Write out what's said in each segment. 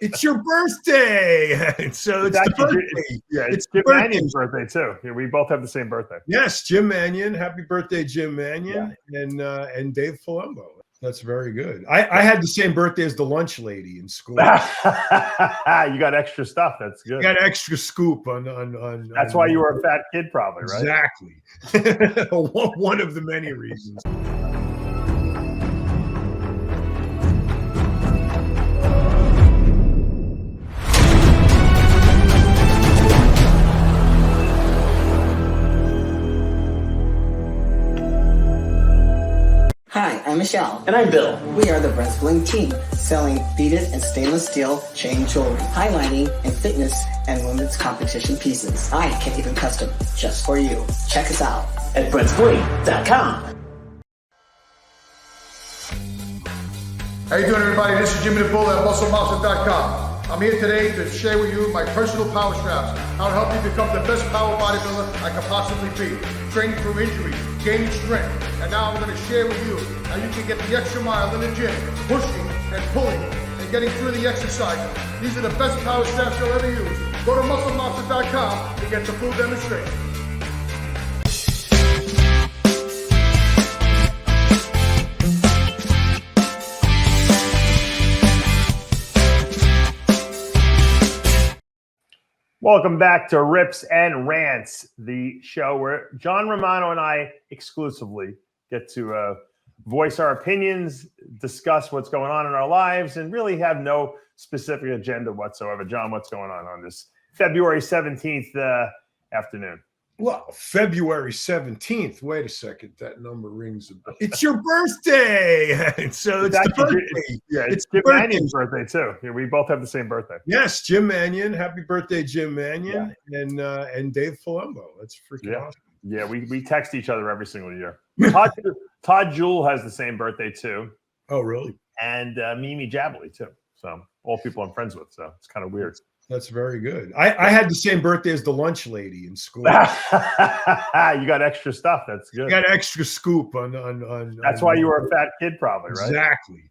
It's your birthday. So it's the birthday. It's Jimnions Birthday too. Yeah, we both have the same birthday. Yes, Jim Mannion. Happy birthday, Jim Mannion, and Dave Palumbo. That's very good. I had the same birthday as the lunch lady in school. You got extra stuff. That's good. You got extra scoop on. That's why you were a fat kid, probably, right? Exactly. One of the many reasons. Hi, I'm Michelle. And I'm Bill. We are the Wrestling team, selling beaded and stainless steel chain jewelry, highlighting and fitness and women's competition pieces. I can even custom just for you. Check us out at Brent'sBling.com. How you doing, everybody? This is Jimmy the Bull at MuscleMonster.com. I'm here today to share with you my personal power straps, how to help you become the best power bodybuilder I could possibly be, training through injuries, gaining strength, and now I'm going to share with you how you can get the extra mile in the gym, pushing and pulling and getting through the exercises. These are the best power straps you'll ever use. Go to MuscleMonster.com to get the full demonstration. Welcome back to RIPS and Rants, the show where John Romano and I exclusively get to voice our opinions, discuss what's going on in our lives, and really have no specific agenda whatsoever. John, what's going on this February 17th afternoon? Well, February 17th. Wait a second. That number rings a bell. It's your birthday. So it's the birthday. It's Jim Mannion's birthday too. Yeah, we both have the same birthday. Yes, Jim Mannion. Happy birthday, Jim Mannion, and Dave Palumbo. That's freaking awesome. Yeah, we text each other every single year. Todd Jewell has the same birthday too. Oh, really? And Mimi Jabley too. So all people I'm friends with. So it's kind of weird. That's very good. I had the same birthday as the lunch lady in school. You got extra stuff. That's good. You got extra scoop on. That's why you were a fat kid, probably, right? Exactly.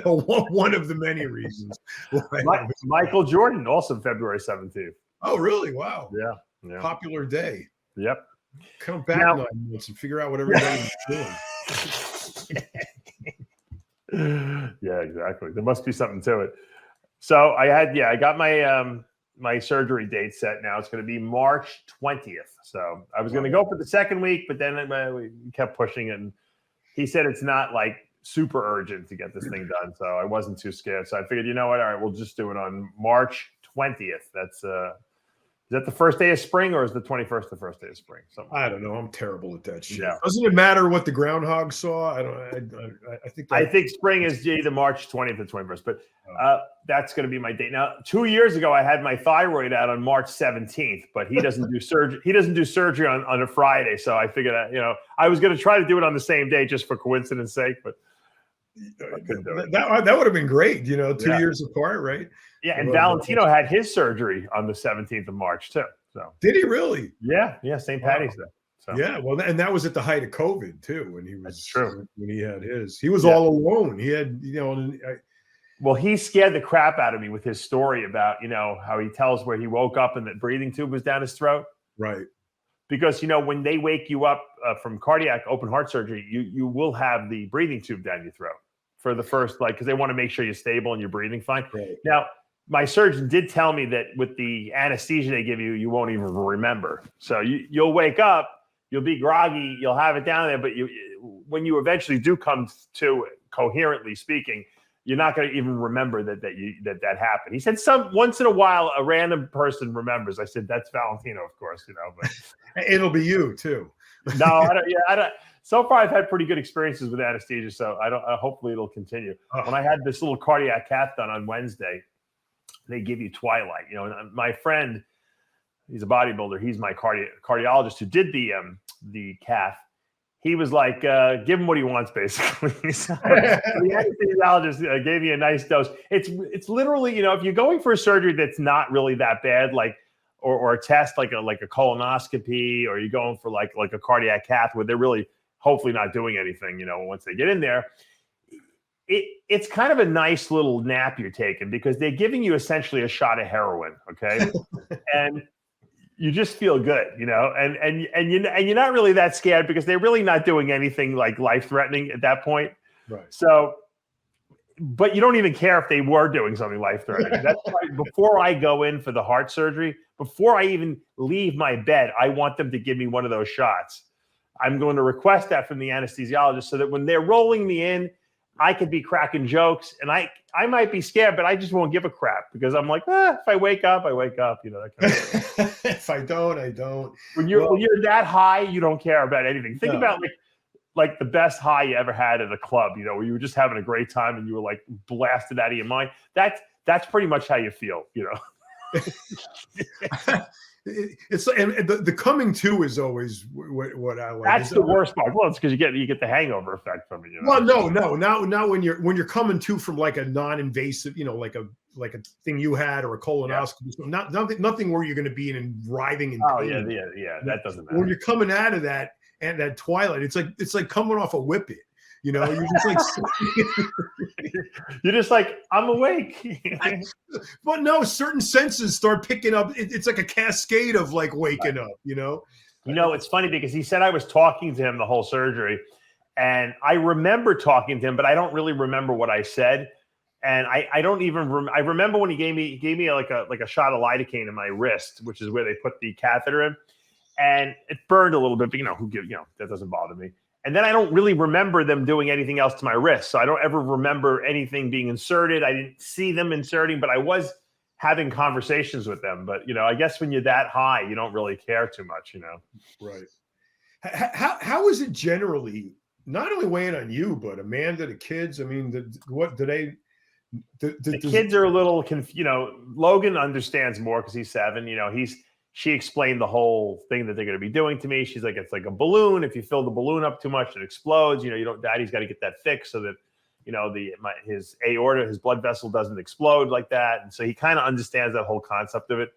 One of the many reasons. Michael Jordan, also February 17th. Oh, really? Wow. Yeah. Popular day. Yep. Come back 9 months and figure out what everybody's doing. Yeah, exactly. There must be something to it. So I got my my surgery date set now. It's going to be March 20th. So I was going to go for the second week, but then we kept pushing it. And he said it's not like super urgent to get this thing done. So I wasn't too scared. So I figured, you know what? All right, we'll just do it on March 20th. That's is that the first day of spring, or is the 21st the first day of spring? Something I don't know. I'm terrible at that shit. Yeah. Doesn't it matter what the groundhog saw? I think spring is either March 20th or 21st, but that's going to be my date. Now, 2 years ago, I had my thyroid out on March 17th, but he doesn't do surgery. He doesn't do surgery on a Friday, so I figured I was going to try to do it on the same day just for coincidence sake, but I couldn't do it. That would have been great. 2 years apart, right? Yeah, and Valentino had his surgery on the 17th of March too. So did he really? Yeah, St. Patty's Day. So. Yeah, well, and that was at the height of COVID too, when he was That's true. When he had his. He was all alone. He had, well, he scared the crap out of me with his story about, how he tells where he woke up and the breathing tube was down his throat. Right. Because, when they wake you up from cardiac open heart surgery, you will have the breathing tube down your throat for the first, because they want to make sure you're stable and you're breathing fine. Right. Now, my surgeon did tell me that with the anesthesia they give you, you won't even remember. So you'll wake up, you'll be groggy, you'll have it down there, but when you eventually do come to coherently speaking, you're not going to even remember that happened. He said once in a while a random person remembers. I said that's Valentino, of course, but it'll be you too. No, I don't. So far, I've had pretty good experiences with anesthesia, so I don't. Hopefully, it'll continue. When I had this little cardiac cath done on Wednesday, they give you Twilight. And my friend, he's a bodybuilder. He's my cardiologist who did the cath. He was like, give him what he wants, basically. So the anesthesiologist gave me a nice dose. It's literally, if you're going for a surgery that's not really that bad, like or a test like a colonoscopy, or you're going for like a cardiac cath where they're really hopefully not doing anything, once they get in there. it's kind of a nice little nap you're taking because they're giving you essentially a shot of heroin, okay? And you just feel good, you know, and you're not really that scared because they're really not doing anything like life-threatening at that point. Right. So, but you don't even care if they were doing something life-threatening. That's why before I go in for the heart surgery, before I even leave my bed, I want them to give me one of those shots. I'm going to request that from the anesthesiologist so that when they're rolling me in, I could be cracking jokes, and I might be scared, but I just won't give a crap because I'm like, if I wake up, I wake up. You know, that kind of thing. If I don't, I don't. When you're that high, you don't care about anything. Think about like the best high you ever had at a club. You know, where you were just having a great time and you were like blasted out of your mind. That's pretty much how you feel. You know. It's and the coming to is always what I like. That's the worst part. Well, it's because you get the hangover effect from it. You know? Well, no. Now when you're coming to from like a non-invasive, you know, like a thing you had or a colonoscopy, nothing where you're going to be in writhing in pain. Yeah. That doesn't matter. When you're coming out of that and that twilight, it's like coming off a whippet. You know, you're just like you're just like, I'm awake. But no, certain senses start picking up. It's like a cascade of like waking up, you know. You know, it's funny because he said I was talking to him the whole surgery, and I remember talking to him, but I don't really remember what I said. And I don't even I remember when he gave me like a shot of lidocaine in my wrist, which is where they put the catheter in, and it burned a little bit, but that doesn't bother me. And then I don't really remember them doing anything else to my wrist. So I don't ever remember anything being inserted. I didn't see them inserting, but I was having conversations with them. But, you know, I guess when you're that high, you don't really care too much, you know? Right. How is it generally, not only weighing on you, but Amanda, the kids? I mean, the kids are a little confused. You know, Logan understands more because he's 7. You know, she explained the whole thing that they're going to be doing to me. She's like, it's like a balloon. If you fill the balloon up too much, it explodes. You know, Daddy's got to get that fixed so that, you know, his aorta, his blood vessel doesn't explode like that. And so he kind of understands that whole concept of it.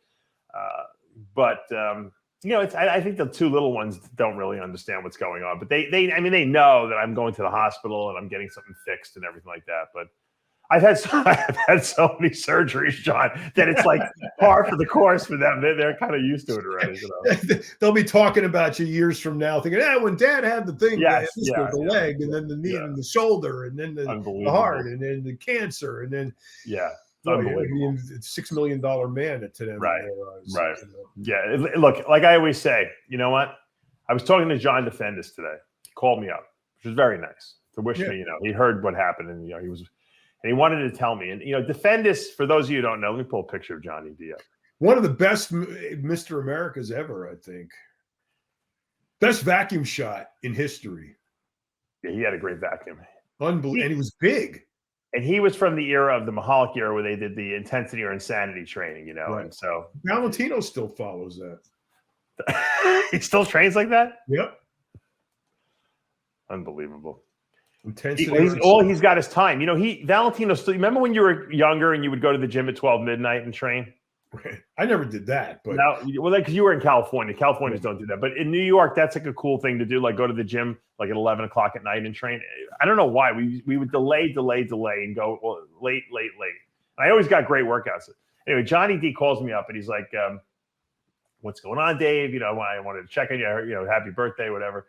You know, I think the 2 little ones don't really understand what's going on, but they know that I'm going to the hospital and I'm getting something fixed and everything like that. But I've had so many surgeries, John, that it's like par for the course for them. They're kind of used to it already. You know? They'll be talking about you years from now, thinking, when Dad had the thing, the leg, and then the knee, and the shoulder, and then the heart, and then the cancer, and then unbelievable. $6 million man to them. Right. You know? Yeah. Look, like I always say, you know what? I was talking to John Defendis today. He called me up, which was very nice to wish me. You know, he heard what happened, and you know, he wanted to tell me. And, you know, Defendis, for those of you who don't know, let me pull a picture of Johnny D. One of the best Mr. Americas ever, I think. Best vacuum shot in history. Yeah, he had a great vacuum. Unbelievable. And he was big. And he was from the era of the Mahalik era where they did the intensity or insanity training, you know. Right. And so Valentino still follows that. He still trains like that? Yep. Unbelievable. Intensity. He's got his time. You know, Valentino still. Remember when you were younger and you would go to the gym at 12 midnight and train? I never did that, but because you were in California. Californians don't do that, but in New York, that's like a cool thing to do. Like go to the gym like at 11 o'clock at night and train. I don't know why we would delay and go late. I always got great workouts. Anyway, Johnny D calls me up and he's like, "What's going on, Dave? You know, I wanted to check on you. You know, happy birthday, whatever."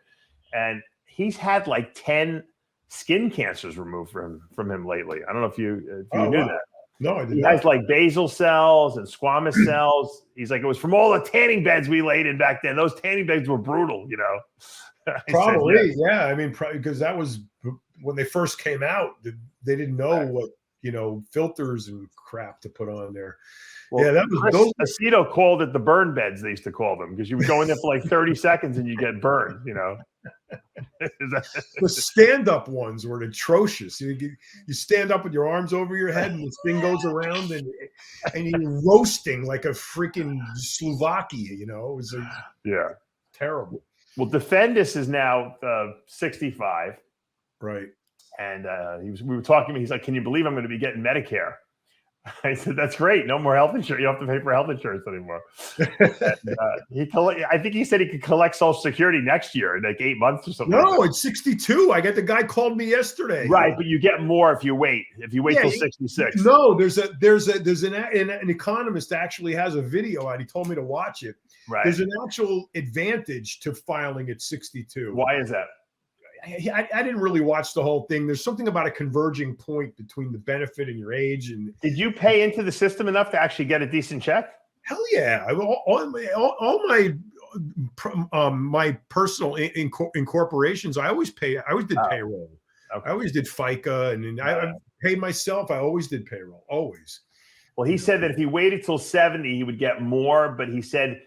And he's had like 10 skin cancers removed from him lately. I don't know if you knew that. No, I didn't. He has like basal cells and squamous cells. He's like, it was from all the tanning beds we laid in back then. Those tanning beds were brutal, you know. Probably, yeah. I mean, because that was when they first came out. They didn't know what, you know, filters and crap to put on there. Well, that was Aceto called it the burn beds. They used to call them because you would go in there for like 30 seconds and you get burned, you know. The stand-up ones were atrocious. You stand up with your arms over your head and this thing goes around and you're roasting like a freaking Slovakia, you know. It was terrible. Well, Defendis is now 65. Right. And we were talking, he's like, can you believe I'm going to be getting Medicare? I said, that's great. No more health insurance. You don't have to pay for health insurance anymore. And, I think he said he could collect Social Security next year in like 8 months or something. No, it's 62. I got the guy called me yesterday. Right, but you get more if you wait. If you wait till 66. No, there's an economist actually has a video out. He told me to watch it. Right. There's an actual advantage to filing at 62. Why is that? I didn't really watch the whole thing. There's something about a converging point between the benefit and your age. And did you pay into the system enough to actually get a decent check? Hell yeah! All my personal incorporations, I always did payroll. Okay. I always did FICA, and I paid myself. I always did payroll, always. Well, he said that if he waited till 70, he would get more. But he said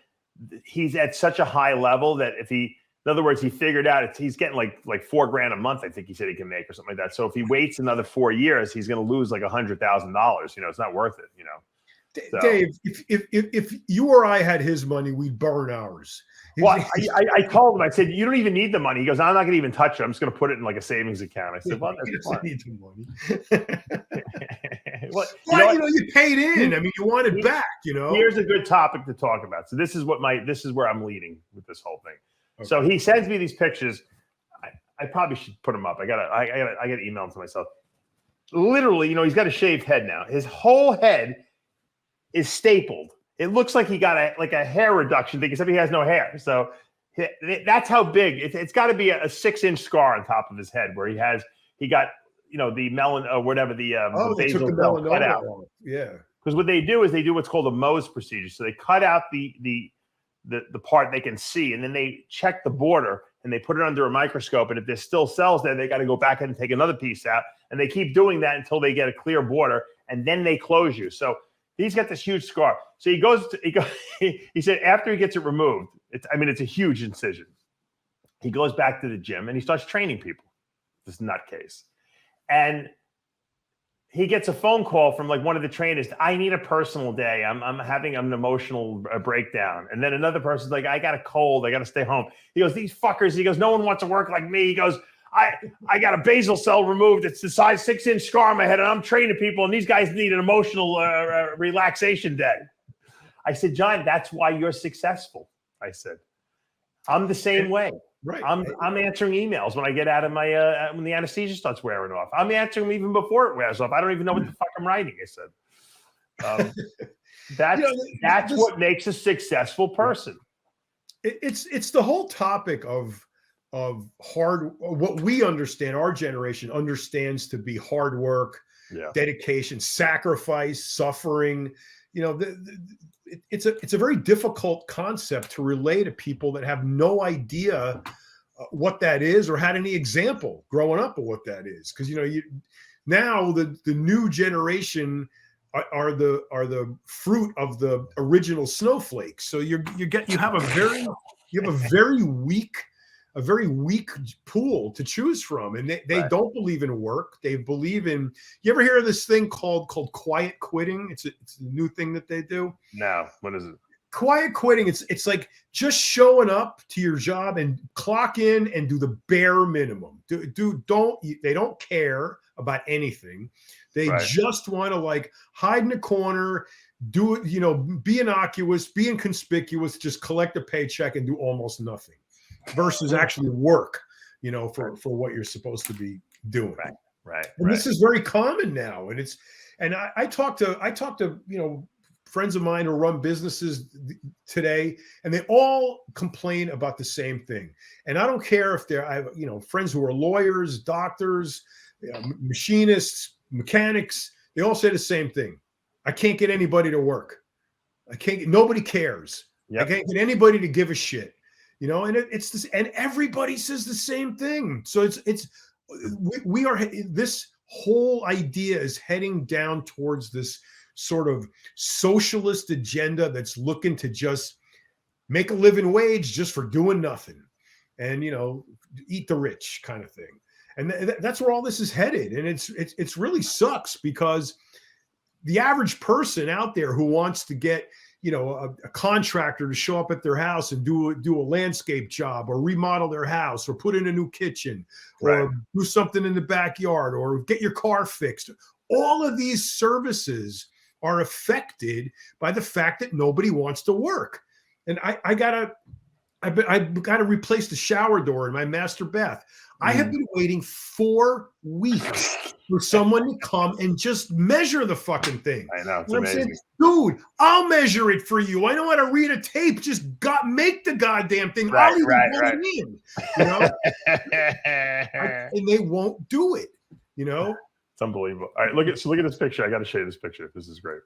he's at such a high level that if he, in other words, he figured out he's getting like $4,000 a month. I think he said he can make or something like that. So if he waits another 4 years, he's going to lose like $100,000. You know, it's not worth it. You know, so. Dave, if you or I had his money, we'd burn ours. Well, I told him, I said, you don't even need the money. He goes, I'm not going to even touch it. I'm just going to put it in like a savings account. I said, well, that's fine. Need the money. Well, you paid in. I mean, you want it back, you know. Here's a good topic to talk about. So this is where I'm leading with this whole thing. Okay. So he sends me these pictures. I probably should put them up. I gotta email them to myself. Literally, he's got a shaved head now. His whole head is stapled. It looks like he got a hair reduction thing, except he has no hair. So that's how big. It's got to be a 6-inch scar on top of his head where he got the melon or whatever the basal cell cut out. Yeah. Because what they do is they do what's called a Mohs procedure. So they cut out the part they can see, and then they check the border and they put it under a microscope. And if there's still cells there, they got to go back in and take another piece out. And they keep doing that until they get a clear border, and then they close you. So he's got this huge scar. So he said after he gets it removed, it's a huge incision. He goes back to the gym and he starts training people. This nutcase. And he gets a phone call from like one of the trainers. I need a personal day. I'm having an emotional breakdown. And then another person's like, I got a cold. I got to stay home. He goes, these fuckers. He goes, no one wants to work like me. He goes, I got a basal cell removed. It's the size 6-inch scar on my head, and I'm training people, and these guys need an emotional relaxation day. I said, John, that's why you're successful. I said, I'm the same way. Right. I'm answering emails when I get out of my when the anesthesia starts wearing off. I'm answering them even before it wears off. I don't even know what the fuck I'm writing. I said, that's what makes a successful person. It's the whole topic of hard, what we understand, our generation understands to be hard work, dedication, sacrifice, suffering. It's a very difficult concept to relay to people that have no what that is or had any example growing up of what that is. Because now the new generation are the fruit of the original snowflakes. So you have a very weak pool to choose from, and they don't believe in work. They believe in. You ever hear of this thing called quiet quitting? It's a new thing that they do. No, what is it? Quiet quitting. It's like just showing up to your job and clock in and do the bare minimum. They don't care about anything. They just want to hide in a corner, do it. Be innocuous, be inconspicuous, just collect a paycheck and do almost nothing. Versus actually work, for what you're supposed to be doing. Right. And this is very common now. And I talk to friends of mine who run businesses today, and they all complain about the same thing. And I don't care if I have friends who are lawyers, doctors, machinists, mechanics. They all say the same thing. I can't get anybody to work. Nobody cares. Yep. I can't get anybody to give a shit. And it's this, and everybody says the same thing. So we are, this whole idea is heading down towards this sort of socialist agenda that's looking to just make a living wage just for doing nothing and, eat the rich kind of thing. And that's where all this is headed. And it's really sucks because the average person out there who wants to get, a contractor to show up at their house and do a landscape job or remodel their house or put in a new kitchen or do something in the backyard or get your car fixed. All of these services are affected by the fact that nobody wants to work. And I gotta replace the shower door in my master bath. I have been waiting 4 weeks for someone to come and just measure the fucking thing. I know, it's and amazing. I'm saying, dude, I'll measure it for you. I know how to read a tape. Just make the goddamn thing. Right, I'll even right, put right. it in, you know? And they won't do it, you know? It's unbelievable. All right, look at this picture. I got to show you this picture. This is great.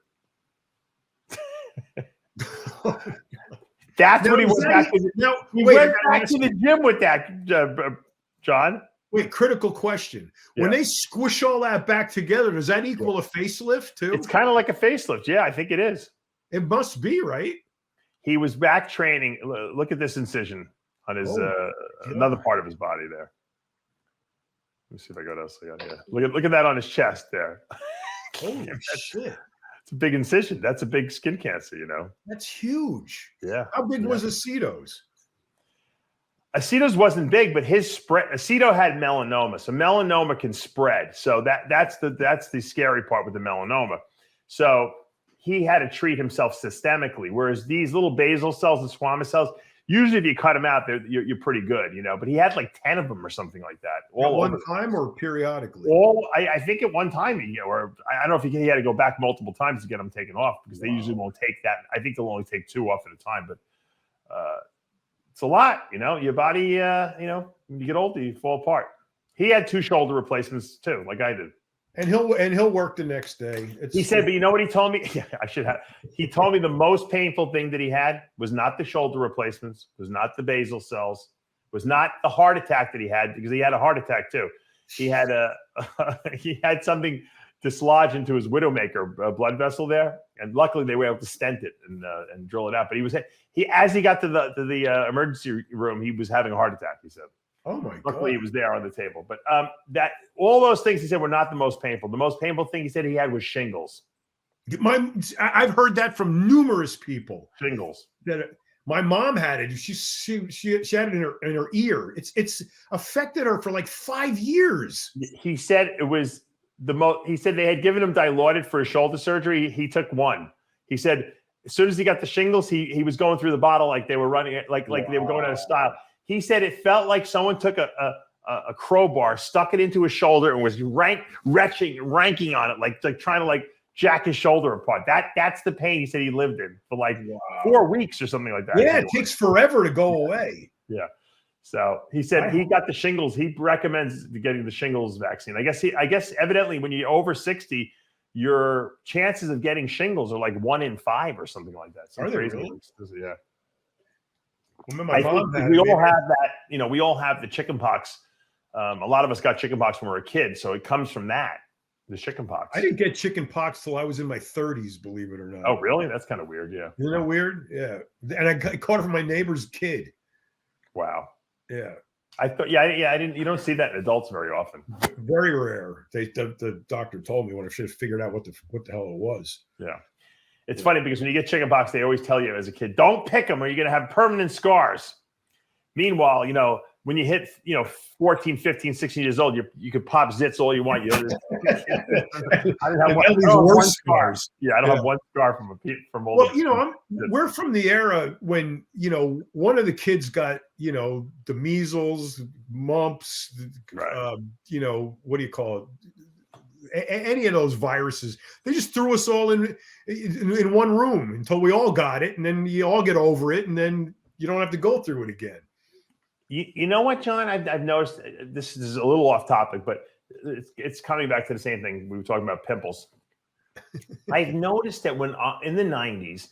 That's what he went back to. He went back to the gym with that, John. Wait, critical question. When they squish all that back together, does that equal a facelift too? It's kind of like a facelift. Yeah, I think it is. It must be, right? He was back training. Look at this incision on his another part of his body there. Let me see if I got else I got here. Look at that on his chest there. Holy shit. It's a big incision. That's a big skin cancer, you know. That's huge. Yeah. How big was Aceto's? Aceto's wasn't big, but his spread. Aceto had melanoma, so melanoma can spread. So that's the scary part with the melanoma. So he had to treat himself systemically, whereas these little basal cells and squamous cells, usually if you cut them out, you're pretty good, you know. But he had like 10 of them or something like that. All at one time or periodically? I think at one time, or I don't know if he had to go back multiple times to get them taken off, because they usually won't take that. I think they'll only take 2 off at a time, but it's a lot, you know. Your body, you know, when you get older, you fall apart. He had 2 shoulder replacements too, like I did. And he'll work the next day. He said, but you know what he told me? Yeah, I should have. He told me the most painful thing that he had was not the shoulder replacements, was not the basal cells, was not the heart attack that he had, because he had a heart attack too. He had he had something dislodge into his widowmaker blood vessel there, and luckily they were able to stent it and drill it out. But as he got to the emergency room, he was having a heart attack. He said. Oh my God. Luckily, he was there on the table. But that all those things he said were not the most painful. The most painful thing he said he had was shingles. I've heard that from numerous people. Shingles. My mom had it. She had it in her ear. It's affected her for like 5 years. He said it was the most. He said they had given him Dilaudid for his shoulder surgery. He took 1. He said as soon as he got the shingles, he was going through the bottle like they were running it, like they were going out of style. He said it felt like someone took a crowbar, stuck it into his shoulder, and was ranking on it, like trying to like jack his shoulder apart. That's the pain he said he lived in for like 4 weeks or something like that. Yeah, it takes forever to go away. Yeah. So he said he got the shingles. He recommends getting the shingles vaccine. I guess evidently when you're over 60, your chances of getting shingles are like 1 in 5 or something like that. Are they really? Yeah. I think we all have that, you know, we all have the chicken pox. A lot of us got chicken pox when we were a kid. So it comes from that, the chicken pox. I didn't get chicken pox till I was in my 30s, believe it or not. Oh, really? That's kind of weird. Yeah. Isn't that weird? Yeah. And I caught it from my neighbor's kid. Wow. Yeah. I thought, I didn't, you don't see that in adults very often. Very rare. The doctor told me when I should have figured out what the hell it was. Yeah. It's funny because when you get chicken pox, they always tell you as a kid, don't pick them or you're going to have permanent scars. Meanwhile, you know, when you hit, 14, 15, 16 years old, you could pop zits all you want. I didn't have one scar. Yeah, I don't have one scar from all. Well, we're from the era when, one of the kids got, the measles, mumps, right. What do you call it? Any of those viruses, they just threw us all in one room until we all got it, and then you all get over it, and then you don't have to go through it again. You know what, John? I've noticed, this is a little off topic, but it's coming back to the same thing. We were talking about pimples. I've noticed that when in the 90s,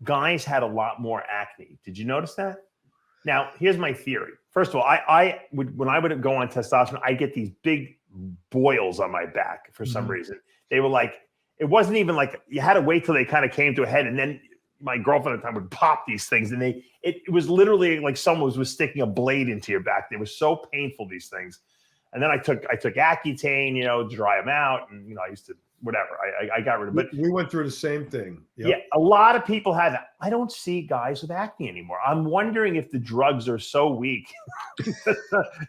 guys had a lot more acne. Did you notice that? Now, here's my theory. First of all, when I would go on testosterone, I get these big boils on my back for some reason. They were like, it wasn't even like you had to wait till they kind of came to a head, and then my girlfriend at the time would pop these things, and it was literally like someone was sticking a blade into your back. They were so painful, these things. And then I took Accutane, to dry them out, and I used to whatever. I got rid of it. We went through the same thing. Yep. Yeah, a lot of people had that. I don't see guys with acne anymore. I'm wondering if the drugs are so weak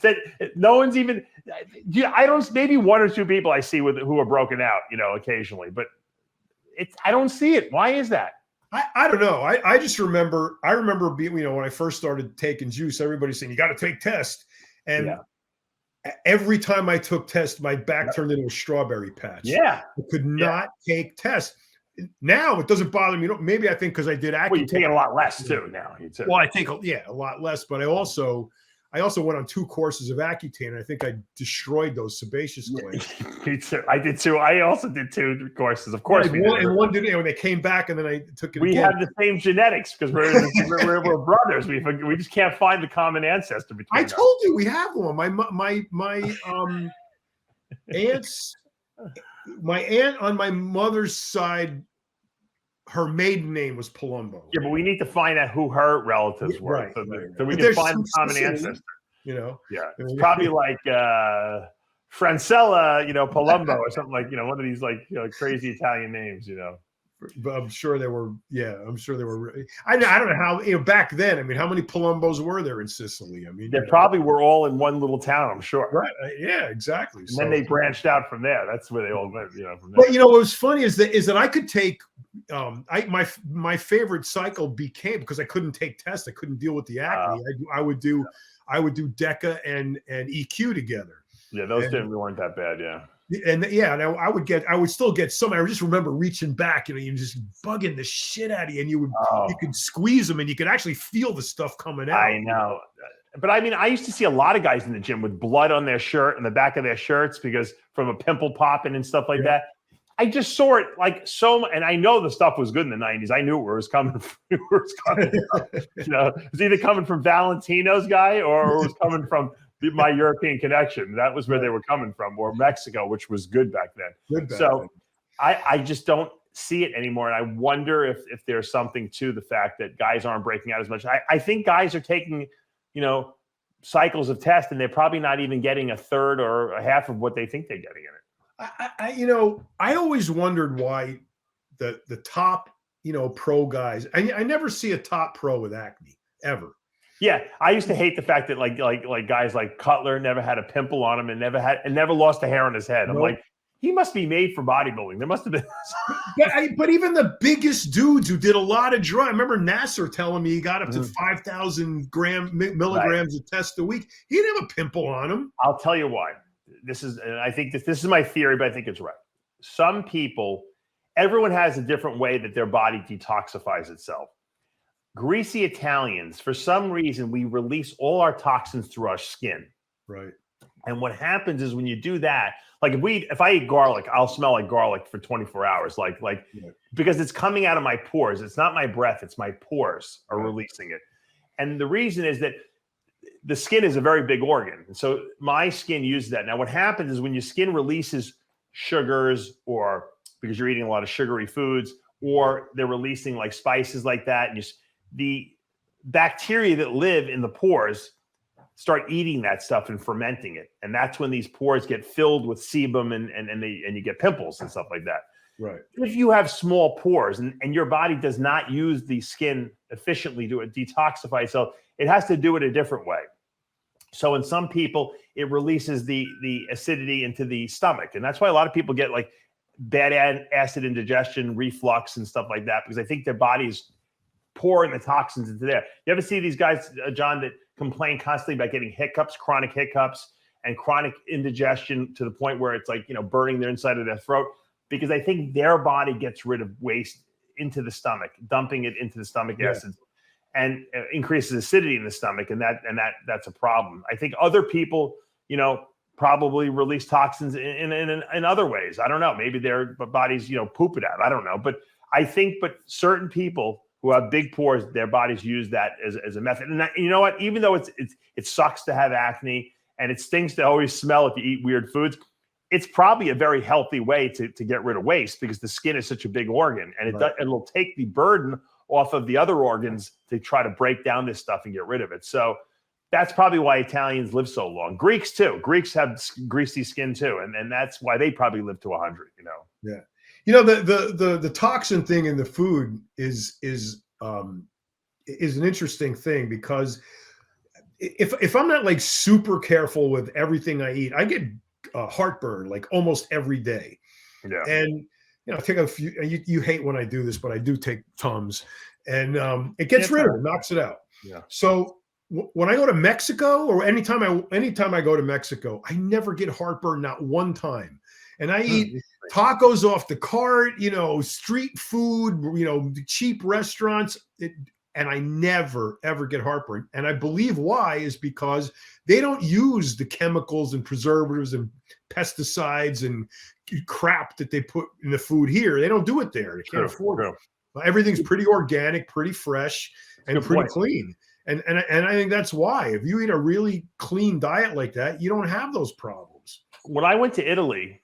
that no one's even. I don't. Maybe 1 or 2 people I see who are broken out, occasionally. But I don't see it. Why is that? I don't know. I just remember, being, when I first started taking juice, everybody saying, you got to take test. And every time I took test, my back turned into a strawberry patch. Yeah. I could not take test. Now it doesn't bother me. Maybe I think because I did acne. Well, you're taking a lot less too now. Well, I think, a lot less, but I also went on 2 courses of Accutane, and I think I destroyed those sebaceous glands. Me too. I did too. I also did 2 courses. Of course, one did. When they came back, and then I took it. We again. have the same genetics because we're brothers. We just can't find the common ancestor between. I told you we have one. My aunts, my aunt on my mother's side, her maiden name was Palumbo. Yeah, but we need to find out who her relatives were, right, so we can find the common ancestor. Yeah, it's probably like Francella, Palumbo or something like, one of these crazy Italian names, But I'm sure there were. Yeah, I'm sure there were. I don't know how. Back then, I mean, how many Palumbos were there in Sicily? I mean, they probably were all in one little town. I'm sure. Right. Yeah. Exactly. And then they branched out from there. That's where they all went. From there. But what was funny is that I could take. My favorite cycle became, because I couldn't take tests. I couldn't deal with the acne. I would do Deca and EQ together. Yeah, those weren't that bad. Yeah. And I would still get some. I just remember reaching back, you just bugging the shit out of you, and you could squeeze them, and you could actually feel the stuff coming out. I know, but I mean, I used to see a lot of guys in the gym with blood on their shirt and the back of their shirts because from a pimple popping and stuff like that. I just saw it and I know the stuff was good in the 90s. I knew where it was coming from. It was either coming from Valentino's guy or it was coming from my European connection. That was where they were coming from, or Mexico, which was good back then. I just don't see it anymore. And I wonder if there's something to the fact that guys aren't breaking out as much. I think guys are taking, cycles of tests, and they're probably not even getting a third or a half of what they think they're getting in it. I always wondered why the top, pro guys, I never see a top pro with acne ever. Yeah. I used to hate the fact that like guys like Cutler never had a pimple on him and never lost a hair on his head. I'm like, he must be made for bodybuilding. There must have been. but even the biggest dudes who did a lot of drugs. I remember Nasser telling me he got up to 5,000 milligrams of test a week. He didn't have a pimple on him. I'll tell you why. I think this is my theory, but I think it's right. Some people, everyone has a different way that their body detoxifies itself. Greasy Italians, for some reason, we release all our toxins through our skin. Right. And what happens is when you do that, like if I eat garlic, I'll smell like garlic for 24 hours, because it's coming out of my pores. It's not my breath, it's my pores are releasing it. And the reason is that the skin is a very big organ. And so my skin uses that. Now, what happens is when your skin releases sugars, or because you're eating a lot of sugary foods, or they're releasing like spices like that, and the bacteria that live in the pores start eating that stuff and fermenting it. And that's when these pores get filled with sebum and you get pimples and stuff like that. Right. If you have small pores and your body does not use the skin efficiently to detoxify itself, it has to do it a different way. So in some people, it releases the acidity into the stomach. And that's why a lot of people get like bad acid indigestion, reflux and stuff like that, because I think their body's pouring the toxins into there. You ever see these guys, John, that complain constantly about getting hiccups, chronic hiccups and chronic indigestion to the point where it's like, burning their inside of their throat? Because I think their body gets rid of waste into the stomach, dumping it into the stomach acids, and increases acidity in the stomach, and that's a problem. I think other people, probably release toxins in other ways. I don't know. Maybe their bodies, poop it out. I don't know. But I think, certain people who have big pores, their bodies use that as a method. And you know what? Even though it sucks to have acne and it stinks to always smell if you eat weird foods, it's probably a very healthy way to get rid of waste, because the skin is such a big organ, and it'll take the burden off of the other organs to try to break down this stuff and get rid of it. So that's probably why Italians live so long. Greeks too. Greeks have greasy skin too, and that's why they probably live to 100. Yeah. The toxin thing in the food is an interesting thing, because if I'm not like super careful with everything I eat, I get heartburn like almost every day. Yeah. And take a few. You hate when I do this, but I do take Tums, and it gets rid of it, knocks it out. Yeah. So when I go to Mexico, or anytime I go to Mexico, I never get heartburn, not one time. And I eat tacos off the cart, street food, cheap restaurants, and I never, ever get heartburn. And I believe why is because they don't use the chemicals and preservatives and pesticides and crap that they put in the food here. They don't do it there. They can't afford it. Everything's pretty organic, pretty fresh, and pretty clean. And I think that's why. If you eat a really clean diet like that, you don't have those problems. When I went to Italy,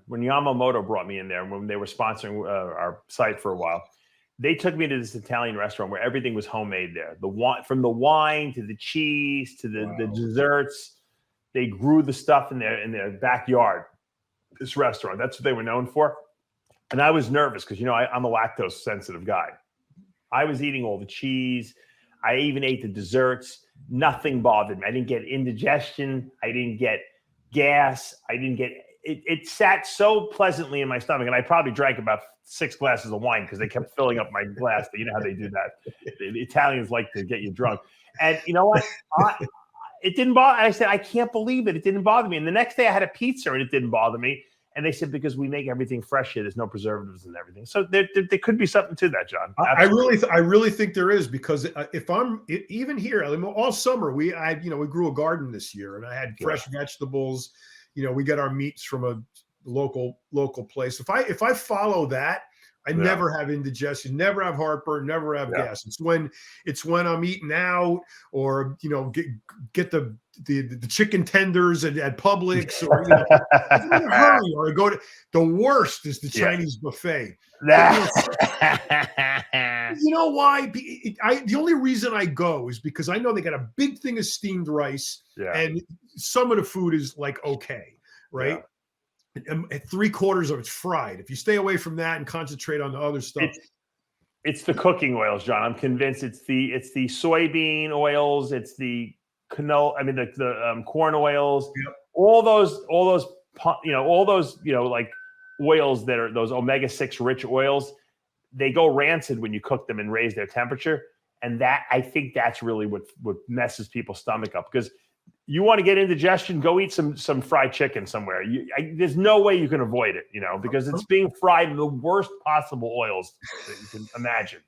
when Yamamoto brought me in there, when they were sponsoring our site for a while, they took me to this Italian restaurant where everything was homemade there. From the wine to the cheese to the desserts, they grew the stuff in their backyard. This restaurant, that's what they were known for. And I was nervous because, I'm a lactose sensitive guy. I was eating all the cheese. I even ate the desserts. Nothing bothered me. I didn't get indigestion. I didn't get gas. I didn't get it sat so pleasantly in my stomach. And I probably drank about 6 glasses of wine because they kept filling up my glass. You know how they do that. The Italians like to get you drunk. And you know what? It didn't bother. I said, I can't believe it. It didn't bother me. And the next day I had a pizza and it didn't bother me. And they said, because we make everything fresh here, there's no preservatives and everything. So there could be something to that, John. I really think there is, because if I'm even here, all summer we grew a garden this year, and I had fresh vegetables. We get our meats from a local place. If I follow that, I never have indigestion, never have heartburn, never have gas. It's when I'm eating out, or get the chicken tenders at Publix, or I'm in a hurry, or I go to the worst is the Chinese buffet. You know why? The only reason I go is because I know they got a big thing of steamed rice, and some of the food is like okay, right? Yeah. And 3/4 of it's fried. If you stay away from that and concentrate on the other stuff, it's the cooking oils, John. I'm convinced it's the soybean oils, it's the canola. I mean the corn oils, all those like oils that are those omega-6 rich oils. They go rancid when you cook them and raise their temperature, and I think that's really what messes people's stomach up. Because you want to get indigestion, go eat some fried chicken somewhere. There's no way you can avoid it, because it's being fried in the worst possible oils that you can imagine.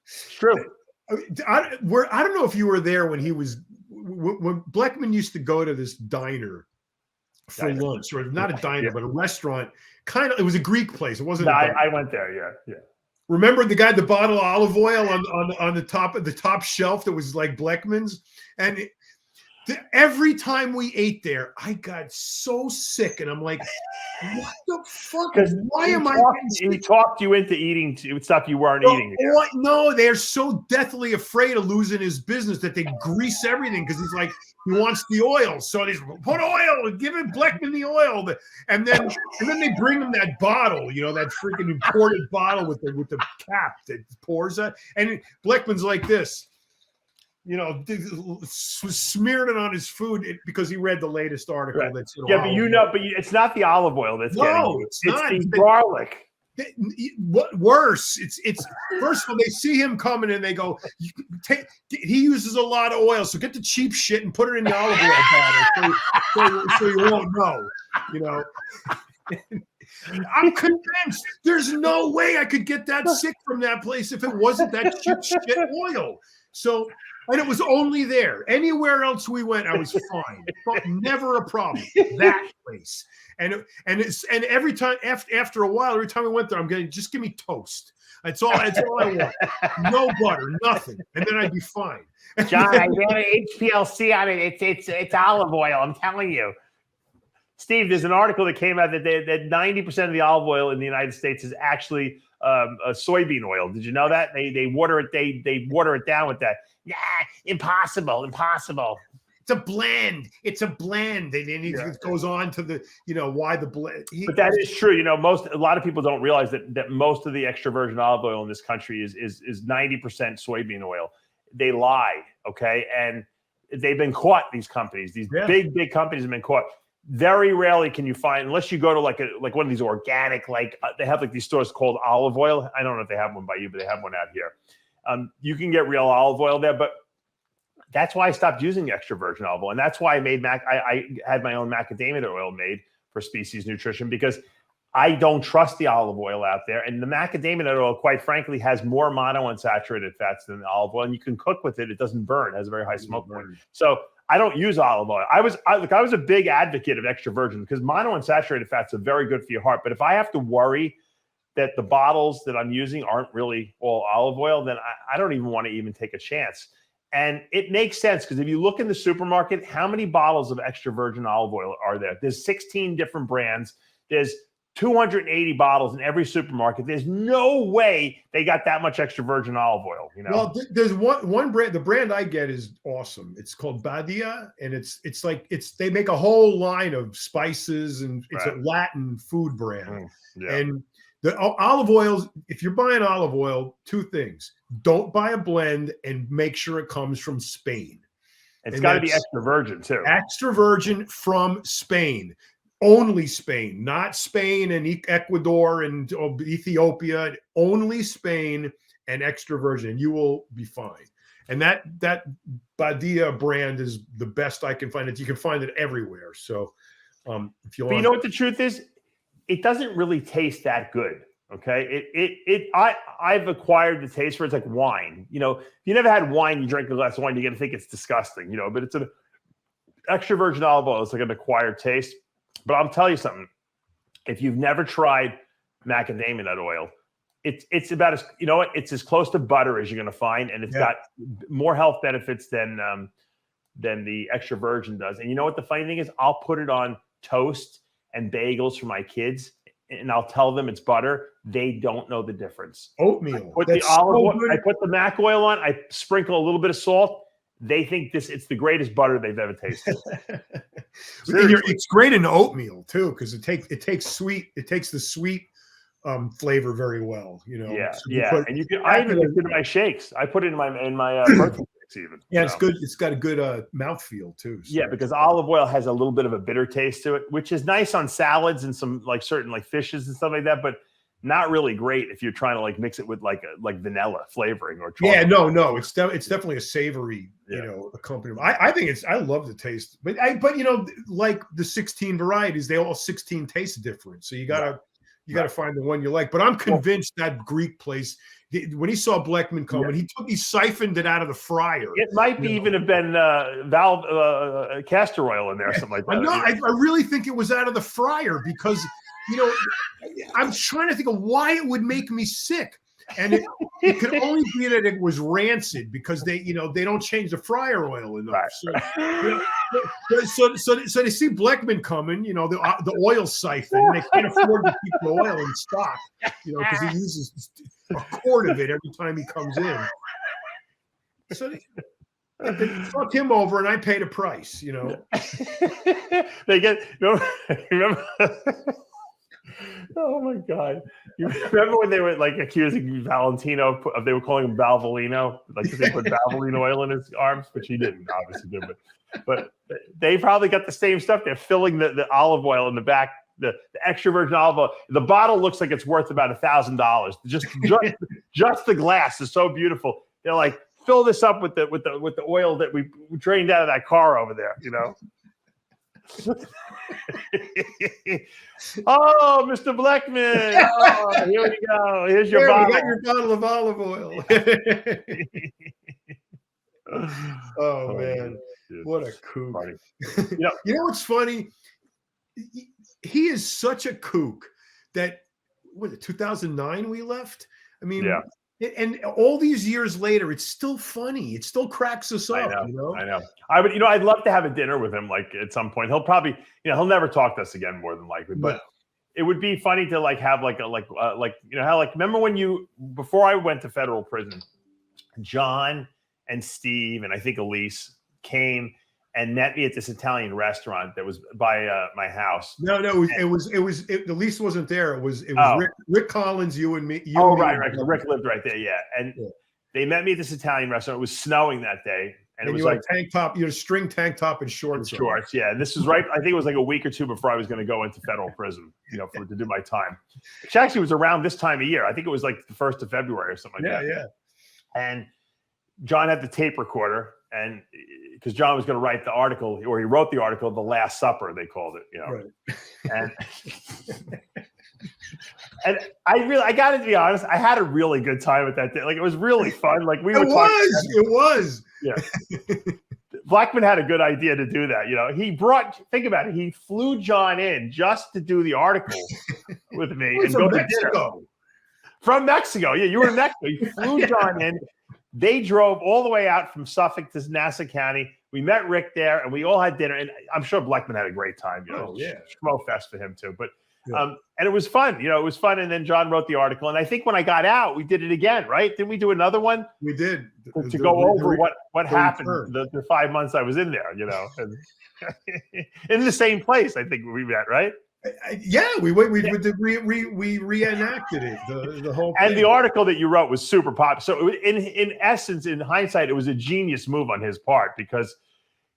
It's true. I don't know if you were there when Blackman used to go to this diner for lunch, or not a diner, but a restaurant. It was a Greek place. It wasn't. No, I went there. Yeah. Remember the guy, the bottle of olive oil on the top shelf that was like Blackman's, and every time we ate there, I got so sick, and I'm like, "What the fuck? Why am I?" He talked you into eating stuff you weren't eating. No, they're so deathly afraid of losing his business that they grease everything, because he's like, he wants the oil, so they put oil and give Blackman the oil, and then they bring him that bottle, that freaking imported bottle with the cap that pours that, and Blackman's like this. Smeared it on his food because he read the latest article. Right. That's but it's not the olive oil that's getting you. It's not. The garlic. What worse? It's first of all, they see him coming and they go, he uses a lot of oil, so get the cheap shit and put it in the olive oil bottle so you won't know. I'm convinced there's no way I could get that sick from that place if it wasn't that cheap shit oil. So. And it was only there. Anywhere else we went, I was fine. Never a problem. That place. And every time after a while, every time we went there, I'm getting, just give me toast. That's all I want. No butter, nothing. And then I'd be fine. John, I ran an HPLC on it. It's olive oil. I'm telling you. Steve, there's an article that came out that 90% of the olive oil in the United States is actually a soybean oil. Did you know that? They water it. They water it down with that. Nah, impossible. It's a blend. And then it goes on to the, why the blend. But that is true. A lot of people don't realize that most of the extra virgin olive oil in this country is 90% soybean oil. They lie, okay? And they've been caught, these companies. These big companies have been caught. very rarely can you find, unless you go to like one of these organic, they have like these stores called olive oil. I don't know if they have one by you, but they have one out here. You can get real olive oil there, but that's why I stopped using extra virgin olive oil. And that's why I had my own macadamia oil made for Species Nutrition, because I don't trust the olive oil out there. And the macadamia oil, quite frankly, has more monounsaturated fats than the olive oil. And you can cook with it. It doesn't burn. It has a very high smoke point. So I don't use olive oil. I was a big advocate of extra virgin because monounsaturated fats are very good for your heart. But if I have to worry that the bottles that I'm using aren't really all olive oil, then I don't even want to even take a chance. And it makes sense because if you look in the supermarket, how many bottles of extra virgin olive oil are there? There's 16 different brands. There's 280 bottles in every supermarket. There's no way they got that much extra virgin olive oil. You know. Well, there's one brand. The brand I get is awesome. It's called Badia, and they make a whole line of spices, and it's a Latin food brand. And the olive oils, if you're buying olive oil, two things: don't buy a blend, and make sure it comes from Spain. It's got to be extra virgin too. Extra virgin from Spain. Only Spain, not Spain and Ecuador and Ethiopia. Only Spain and extra virgin, and you will be fine. And that Badia brand is the best I can find it. You can find it everywhere. So if you want, you know what the truth is, it doesn't really taste that good. Okay, I've acquired the taste for it. It's like wine. You know, if you never had wine, you drink a glass of wine, you're gonna think it's disgusting. You know, but it's an extra virgin olive oil. It's like an acquired taste. But I'll tell you something. If you've never tried macadamia nut oil, it's about as, you know what, it's as close to butter as you're going to find, and it's got more health benefits than the extra virgin does. And you know what the funny thing is? I'll put it on toast and bagels for my kids, and I'll tell them it's butter. They don't know the difference. Oatmeal. I put the olive oil, I put the mac oil on. I sprinkle a little bit of salt. They think it's the greatest butter they've ever tasted. It's great in oatmeal too, because it takes the sweet flavor very well. You know. Yeah, so and you can. I even put it in my shakes. I put it in my birthday shakes even. Yeah, it's good. It's got a good mouthfeel too. So. Yeah, because olive oil has a little bit of a bitter taste to it, which is nice on salads and some certain fishes and stuff like that, but not really great if you're trying to mix it with like vanilla flavoring or chocolate. Yeah, no, it's definitely a savory, accompaniment. I love the taste, but like the 16 varieties, they all 16 taste different. So you gotta find the one you like. But I'm convinced that Greek place, when he saw Blackman coming, he siphoned it out of the fryer. It might be even have been castor oil in there or something like that. No, I really think it was out of the fryer because. I'm trying to think of why it would make me sick, and it could only be that it was rancid because they don't change the fryer oil enough. So they see Blackman coming, the oil siphon, and they can't afford to keep the oil in stock, because he uses a quart of it every time he comes in. So they fuck him over, and I paid a price. They get remember. Oh my God! You remember when they were accusing Valentino? They were calling him Valvolino, because they put Valvoline oil in his arms, which he didn't obviously do. But they probably got the same stuff. They're filling the olive oil in the back, the extra virgin olive oil. The bottle looks like it's worth about $1,000. Just the glass is so beautiful. They're like, fill this up with the oil that we drained out of that car over there. Oh, Mr. Blackman. Oh, here we go. Here's your bottle. We got your bottle of olive oil. Oh, man. Dude, what a kook. You know what's funny? He is such a kook that, 2009 we left? I mean, and all these years later, it's still funny. It still cracks us up. I know. I'd love to have a dinner with him, at some point. He'll probably, he'll never talk to us again, more than likely. But it would be funny to have remember before I went to federal prison, John and Steve and I think Elise came and met me at this Italian restaurant that was by my house. No, Elise wasn't there. It was Rick Collins, you and me. Right. Rick lived right there, yeah. And they met me at this Italian restaurant. It was snowing that day, And it was you like had tank top, you had a string tank top and shorts. Shorts, yeah. And this was right. I think it was like a week or two before I was going to go into federal prison, to do my time. Which actually was around this time of year. I think it was like the 1st of February or something like that. Yeah. And John had the tape recorder, and because John was going to write the article, or he wrote the article, "The Last Supper," they called it, Right. And and I got to be honest, I had a really good time at that day. Like, it was really fun. Like, it was. Yeah. Blackman had a good idea to do that. Think about it. He flew John in just to do the article with me and go to dinner. From Mexico. Yeah, you were in Mexico. He flew John in. They drove all the way out from Suffolk to Nassau County. We met Rick there, and we all had dinner. And I'm sure Blackman had a great time. Schmo fest for him too. But and it was fun. It was fun. And then John wrote the article. And I think when I got out, we did it again, right? Didn't we do another one? We did. To go over what happened the 5 months I was in there, and in the same place. I think we met, right? Yeah, we reenacted it, the whole thing. And the article that you wrote was super popular. So in essence, in hindsight, it was a genius move on his part, because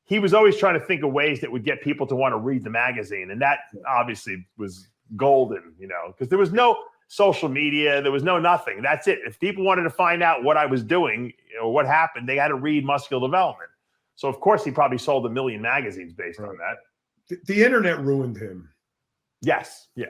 he was always trying to think of ways that would get people to want to read the magazine. And that obviously was golden, because there was no social media. There was no nothing. That's it. If people wanted to find out what I was doing or what happened, they had to read Muscular Development. So, of course, he probably sold 1 million magazines based on that. The internet ruined him. Yes. Yeah.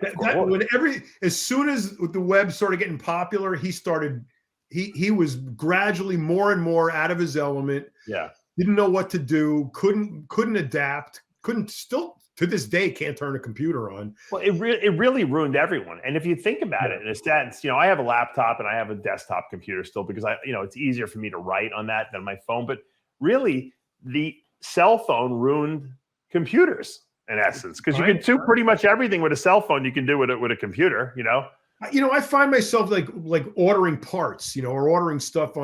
As soon as the web started getting popular, he was gradually more and more out of his element. Yeah. Didn't know what to do. Couldn't adapt. Still to this day can't turn a computer on. Well, it really ruined everyone. And if you think about it in a sense, I have a laptop and I have a desktop computer still, because it's easier for me to write on that than my phone. But really, the cell phone ruined computers in essence, because you can do pretty much everything with a cell phone. You can do it with a computer. I find myself like ordering parts, or ordering stuff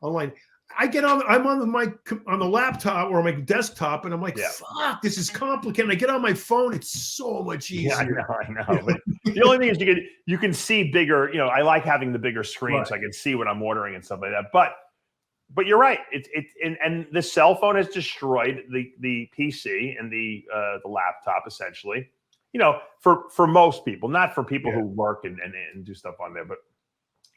online. I'm on the laptop or my desktop, and I'm like, fuck, this is complicated. I get on my phone, it's so much easier. Yeah, I know. But the only thing is you can see bigger. I like having the bigger screen, so I can see what I'm ordering and stuff like that. But you're right. And the cell phone has destroyed the PC and the laptop essentially. For most people, not for people who work and do stuff on there, but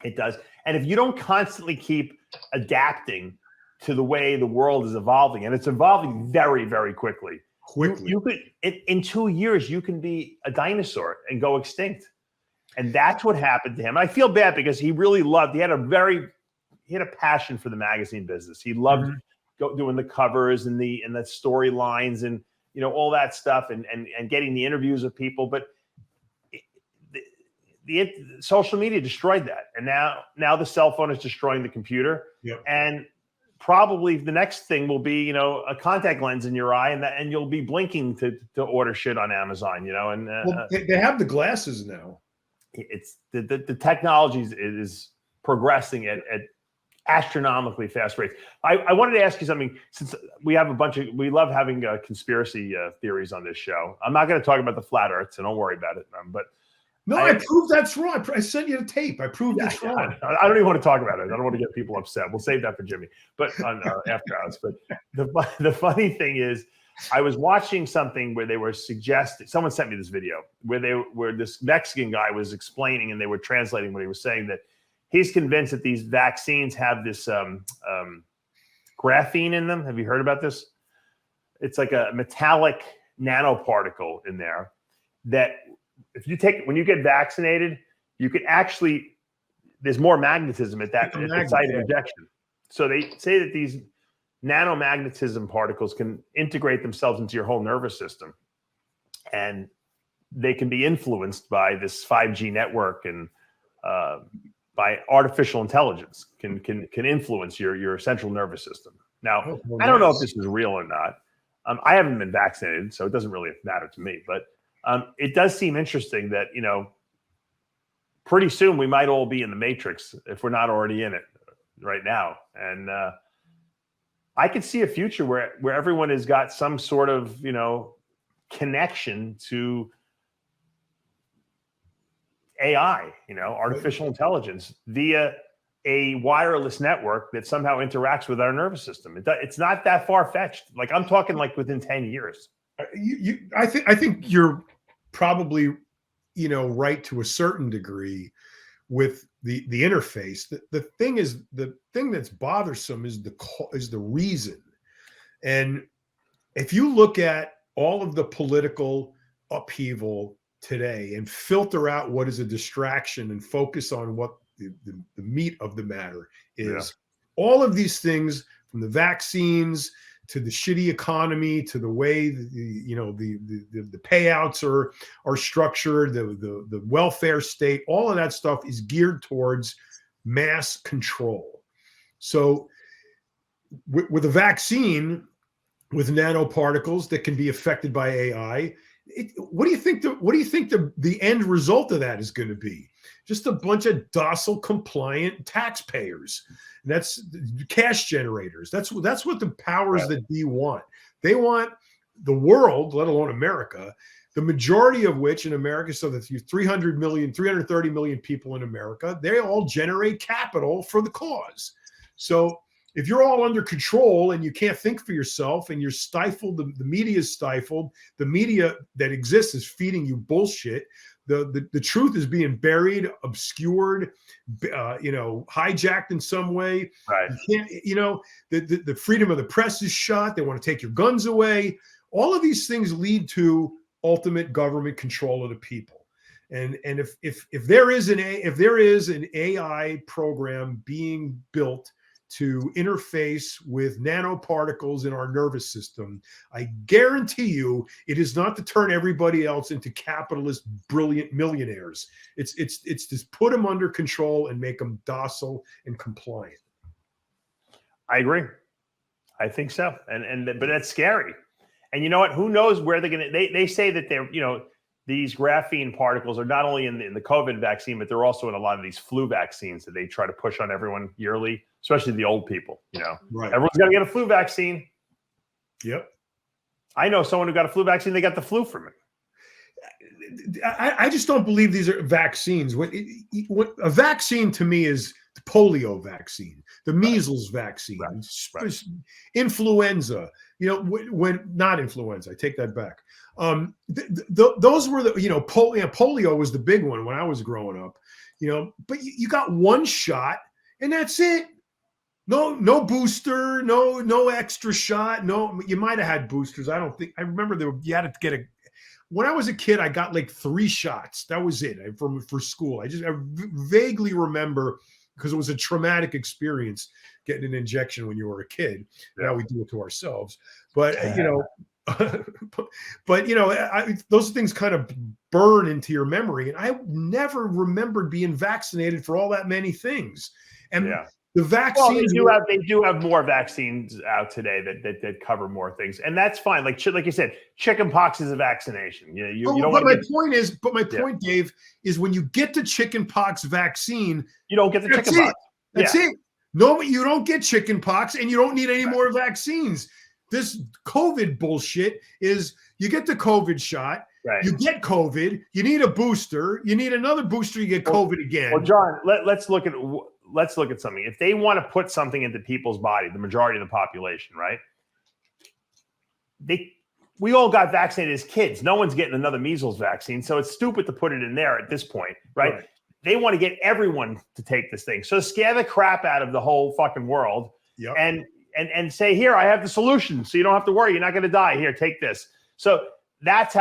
it does. And if you don't constantly keep adapting to the way the world is evolving, and it's evolving very, very quickly. You could in 2 years you can be a dinosaur and go extinct. And that's what happened to him. I feel bad because he really loved. He had a passion for the magazine business. He loved doing the covers and the storylines and all that stuff and getting the interviews with people. But the social media destroyed that, and now the cell phone is destroying the computer. Yep. And probably the next thing will be a contact lens in your eye, and you'll be blinking to order shit on Amazon. And they have the glasses now. It's the technology is progressing at astronomically fast rates. I wanted to ask you something, since we love having conspiracy theories on this show. I'm not going to talk about the flat Earth, so don't worry about it. But no, I proved that's wrong. I sent you the tape. I proved it's wrong. I don't even want to talk about it. I don't want to get people upset. We'll save that for Jimmy, but on after hours. But the funny thing is, I was watching something where they were suggesting. Someone sent me this video where this Mexican guy was explaining, and they were translating what he was saying, that he's convinced that these vaccines have this graphene in them. Have you heard about this? It's like a metallic nanoparticle in there that when you get vaccinated, you can actually, there's more magnetism at that site of injection. So they say that these nanomagnetism particles can integrate themselves into your whole nervous system, and they can be influenced by this 5G network and by artificial intelligence can influence your central nervous system. Now, I don't know if this is real or not. I haven't been vaccinated, so it doesn't really matter to me. But it does seem interesting that, pretty soon we might all be in the Matrix if we're not already in it right now. And I could see a future where everyone has got some sort of, connection to AI, artificial intelligence via a wireless network that somehow interacts with our nervous system. It's not that far fetched. Like I'm talking like within 10 years. I think you're probably, right to a certain degree with the interface. The thing that's bothersome is the reason. And if you look at all of the political upheaval today and filter out what is a distraction and focus on what the meat of the matter is, all of these things, from the vaccines to the shitty economy to the way the payouts are structured, the welfare state, all of that stuff is geared towards mass control. So with a vaccine with nanoparticles that can be affected by AI, what do you think the end result of that is going to be? Just a bunch of docile, compliant taxpayers. And that's cash generators. That's what the powers that be want. They want the world, let alone America, the majority of which in America, so that you 330 million people in America, they all generate capital for the cause. So if you're all under control and you can't think for yourself and you're stifled, the media is stifled, the media that exists is feeding you bullshit. The truth is being buried, obscured, hijacked in some way. Right. You can't, the freedom of the press is shot. They want to take your guns away. All of these things lead to ultimate government control of the people. And if there is an AI program being built to interface with nanoparticles in our nervous system, I guarantee you it is not to turn everybody else into capitalist, brilliant millionaires. It's to put them under control and make them docile and compliant. I agree. I think so. But that's scary. And you know what? Who knows where they're going to, they say that they're, these graphene particles are not only in the COVID vaccine, but they're also in a lot of these flu vaccines that they try to push on everyone yearly, especially the old people. Right. Everyone's got to get a flu vaccine. Yep. I know someone who got a flu vaccine. They got the flu from it. I just don't believe these are vaccines. What a vaccine to me is the polio vaccine, the measles vaccine, influenza. When not influenza, I take that back. Those were the polio was the big one when I was growing up. But you got one shot and that's it. No booster, no extra shot. No, you might have had boosters. I don't think I remember you had to get when I was a kid, I got like 3 shots. That was it for school. I vaguely remember, because it was a traumatic experience getting an injection when you were a kid. Yeah. Now we do it to ourselves. But, those things kind of burn into your memory. And I never remembered being vaccinated for all that many things. And the vaccines. Well, they do have more vaccines out today that cover more things. And that's fine. Like you said, chicken pox is a vaccination. You don't want to my point, Dave, is when you get the chicken pox vaccine, you don't get the chicken pox. That's it. No, you don't get chicken pox and you don't need any more vaccines. This COVID bullshit is you get the COVID shot, you get COVID, you need a booster, you need another booster, you get COVID again. Well, John, let's look at something. If they want to put something into people's body, the majority of the population, right? We all got vaccinated as kids. No one's getting another measles vaccine, so it's stupid to put it in there at this point, right? They want to get everyone to take this thing. So scare the crap out of the whole fucking world and say, here, I have the solution. So you don't have to worry. You're not going to die. Here, take this. So that's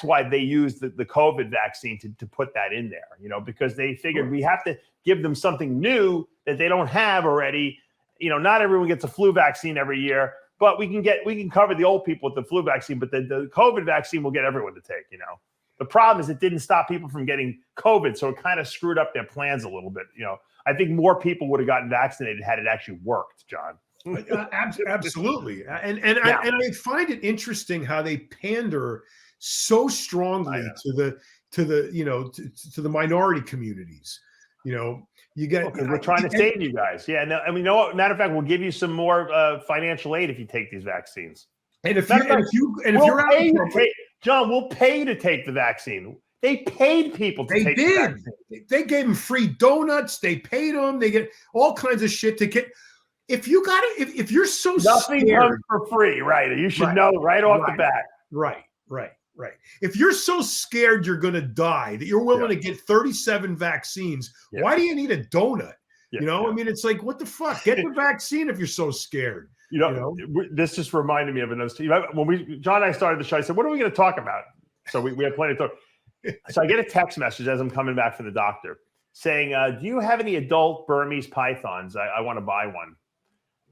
why they used the COVID vaccine to put that in there, because they figured we have to give them something new that they don't have already. Not everyone gets a flu vaccine every year, but we can cover the old people with the flu vaccine, but the COVID vaccine will get everyone to take, The problem is it didn't stop people from getting COVID, so it kind of screwed up their plans a little bit. I think more people would have gotten vaccinated had it actually worked, John. Absolutely. And I find it interesting how they pander so strongly to the minority communities. You get we're trying to save you guys. Yeah. No, I mean, matter of fact, we'll give you some more financial aid if you take these vaccines. And if you're out, John, we'll pay you to take the vaccine. They paid people to take the vaccine. They gave them free donuts. They paid them. They get all kinds of shit to get. If you got it, if you're so nothing scared, comes for free, right? You should know right off the bat. Right. If you're so scared you're going to die that you're willing to get 37 vaccines, why do you need a donut? You know, I mean, it's like, what the fuck? Get the vaccine if you're so scared. You know? This just reminded me of another. When John and I started the show, I said, "What are we going to talk about?" So we had plenty to talk. So I get a text message as I'm coming back from the doctor saying, "Do you have any adult Burmese pythons? I want to buy one."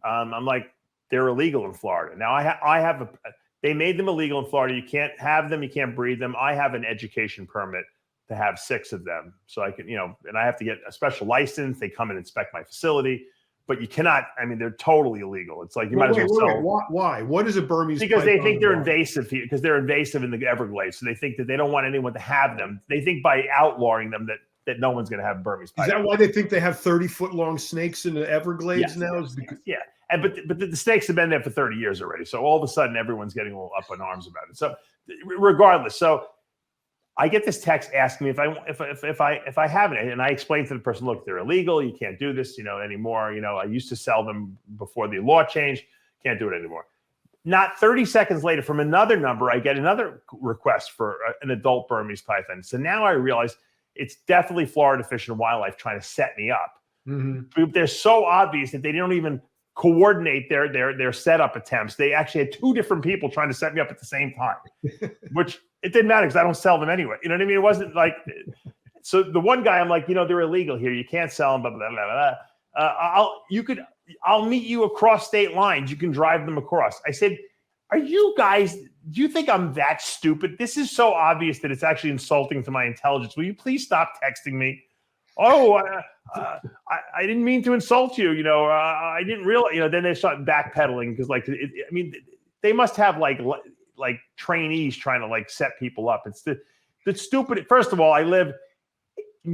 I'm like, "They're illegal in Florida." Now I have they made them illegal in Florida. You can't have them. You can't breed them. I have an education permit to have 6 of them. So I can, and I have to get a special license. They come and inspect my facility, but you cannot, I mean, they're totally illegal. It's like, you might as well sell. Why? What is a Burmese Because they think they're invasive here, because they're invasive in the Everglades. So they think that they don't want anyone to have them. They think by outlawing them that no one's going to have Burmese python. Is that why they think they have 30-foot long snakes in the Everglades now? Yeah. But the snakes have been there for 30 years already. So all of a sudden, everyone's getting a little up in arms about it. So regardless, so I get this text asking me if I have it, and I explain to the person, look, they're illegal. You can't do this, anymore. I used to sell them before the law changed. Can't do it anymore. Not 30 seconds later, from another number, I get another request for an adult Burmese python. So now I realize it's definitely Florida Fish and Wildlife trying to set me up. Mm-hmm. They're so obvious that they don't even coordinate their setup attempts. They actually had 2 different people trying to set me up at the same time, which it didn't matter because I don't sell them anyway. You know what I mean? It wasn't like, so the one guy, I'm like, they're illegal here. You can't sell them, blah, blah, blah, blah. I'll meet you across state lines. You can drive them across. I said, are you guys, do you think I'm that stupid? This is so obvious that it's actually insulting to my intelligence. Will you please stop texting me? Oh, I didn't mean to insult you. I didn't realize. Then they start backpedaling because, they must have like trainees trying to set people up. It's the stupid. First of all, I live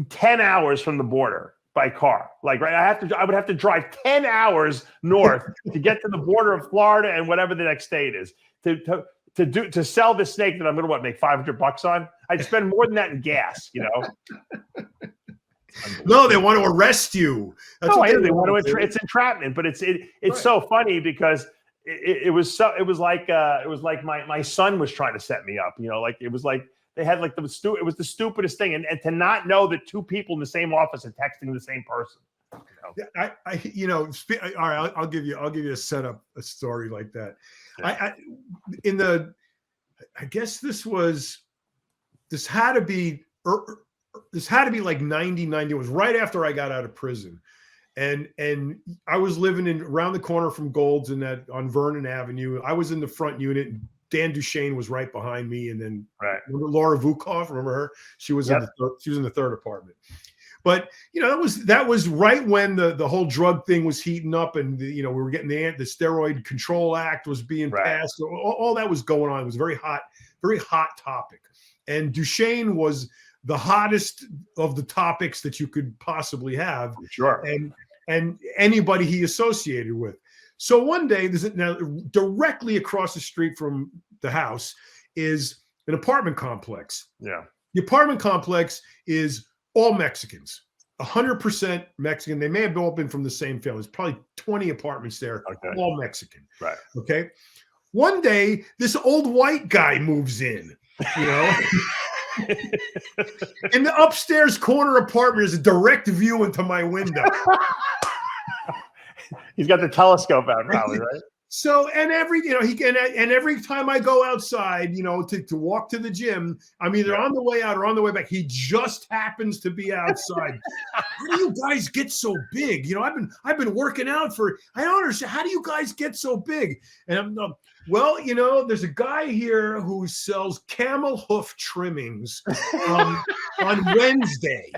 10 hours from the border by car. I would have to drive 10 hours north to get to the border of Florida and whatever the next state is to sell this snake that I'm going to make $500 on. I'd spend more than that in gas. No, they want to arrest you. That's they want to. It's entrapment, but it's right. So funny because it was like my son was trying to set me up. It was like they had it was the stupidest thing, and to not know that 2 people in the same office are texting the same person. All right, I'll give you a setup, a story like that. Yeah. I guess this had to be like 90. It was right after I got out of prison. And I was living around the corner from Gold's on Vernon Avenue. I was in the front unit, and Dan Duchesne was right behind me. And then remember Laura Vukov, remember her? She was in the 3rd apartment. But that was right when the whole drug thing was heating up, and we were getting the Steroid Control Act was being passed. All that was going on. It was a very hot topic. And Duchesne was the hottest of the topics that you could possibly have. Sure. And anybody he associated with. So one day, now directly across the street from the house is an apartment complex. Yeah. The apartment complex is all Mexicans, 100% Mexican. They may have all been from the same family. There's probably 20 apartments there, all Mexican. Right. Okay. One day, this old white guy moves in, in the upstairs corner apartment is a direct view into my window. He's got the telescope out, probably, right? So, and every time I go outside, to walk to the gym, I'm either on the way out or on the way back. He just happens to be outside. How do you guys get so big? I've been working out I don't understand. How do you guys get so big? And I'm there's a guy here who sells camel hoof trimmings on Wednesday.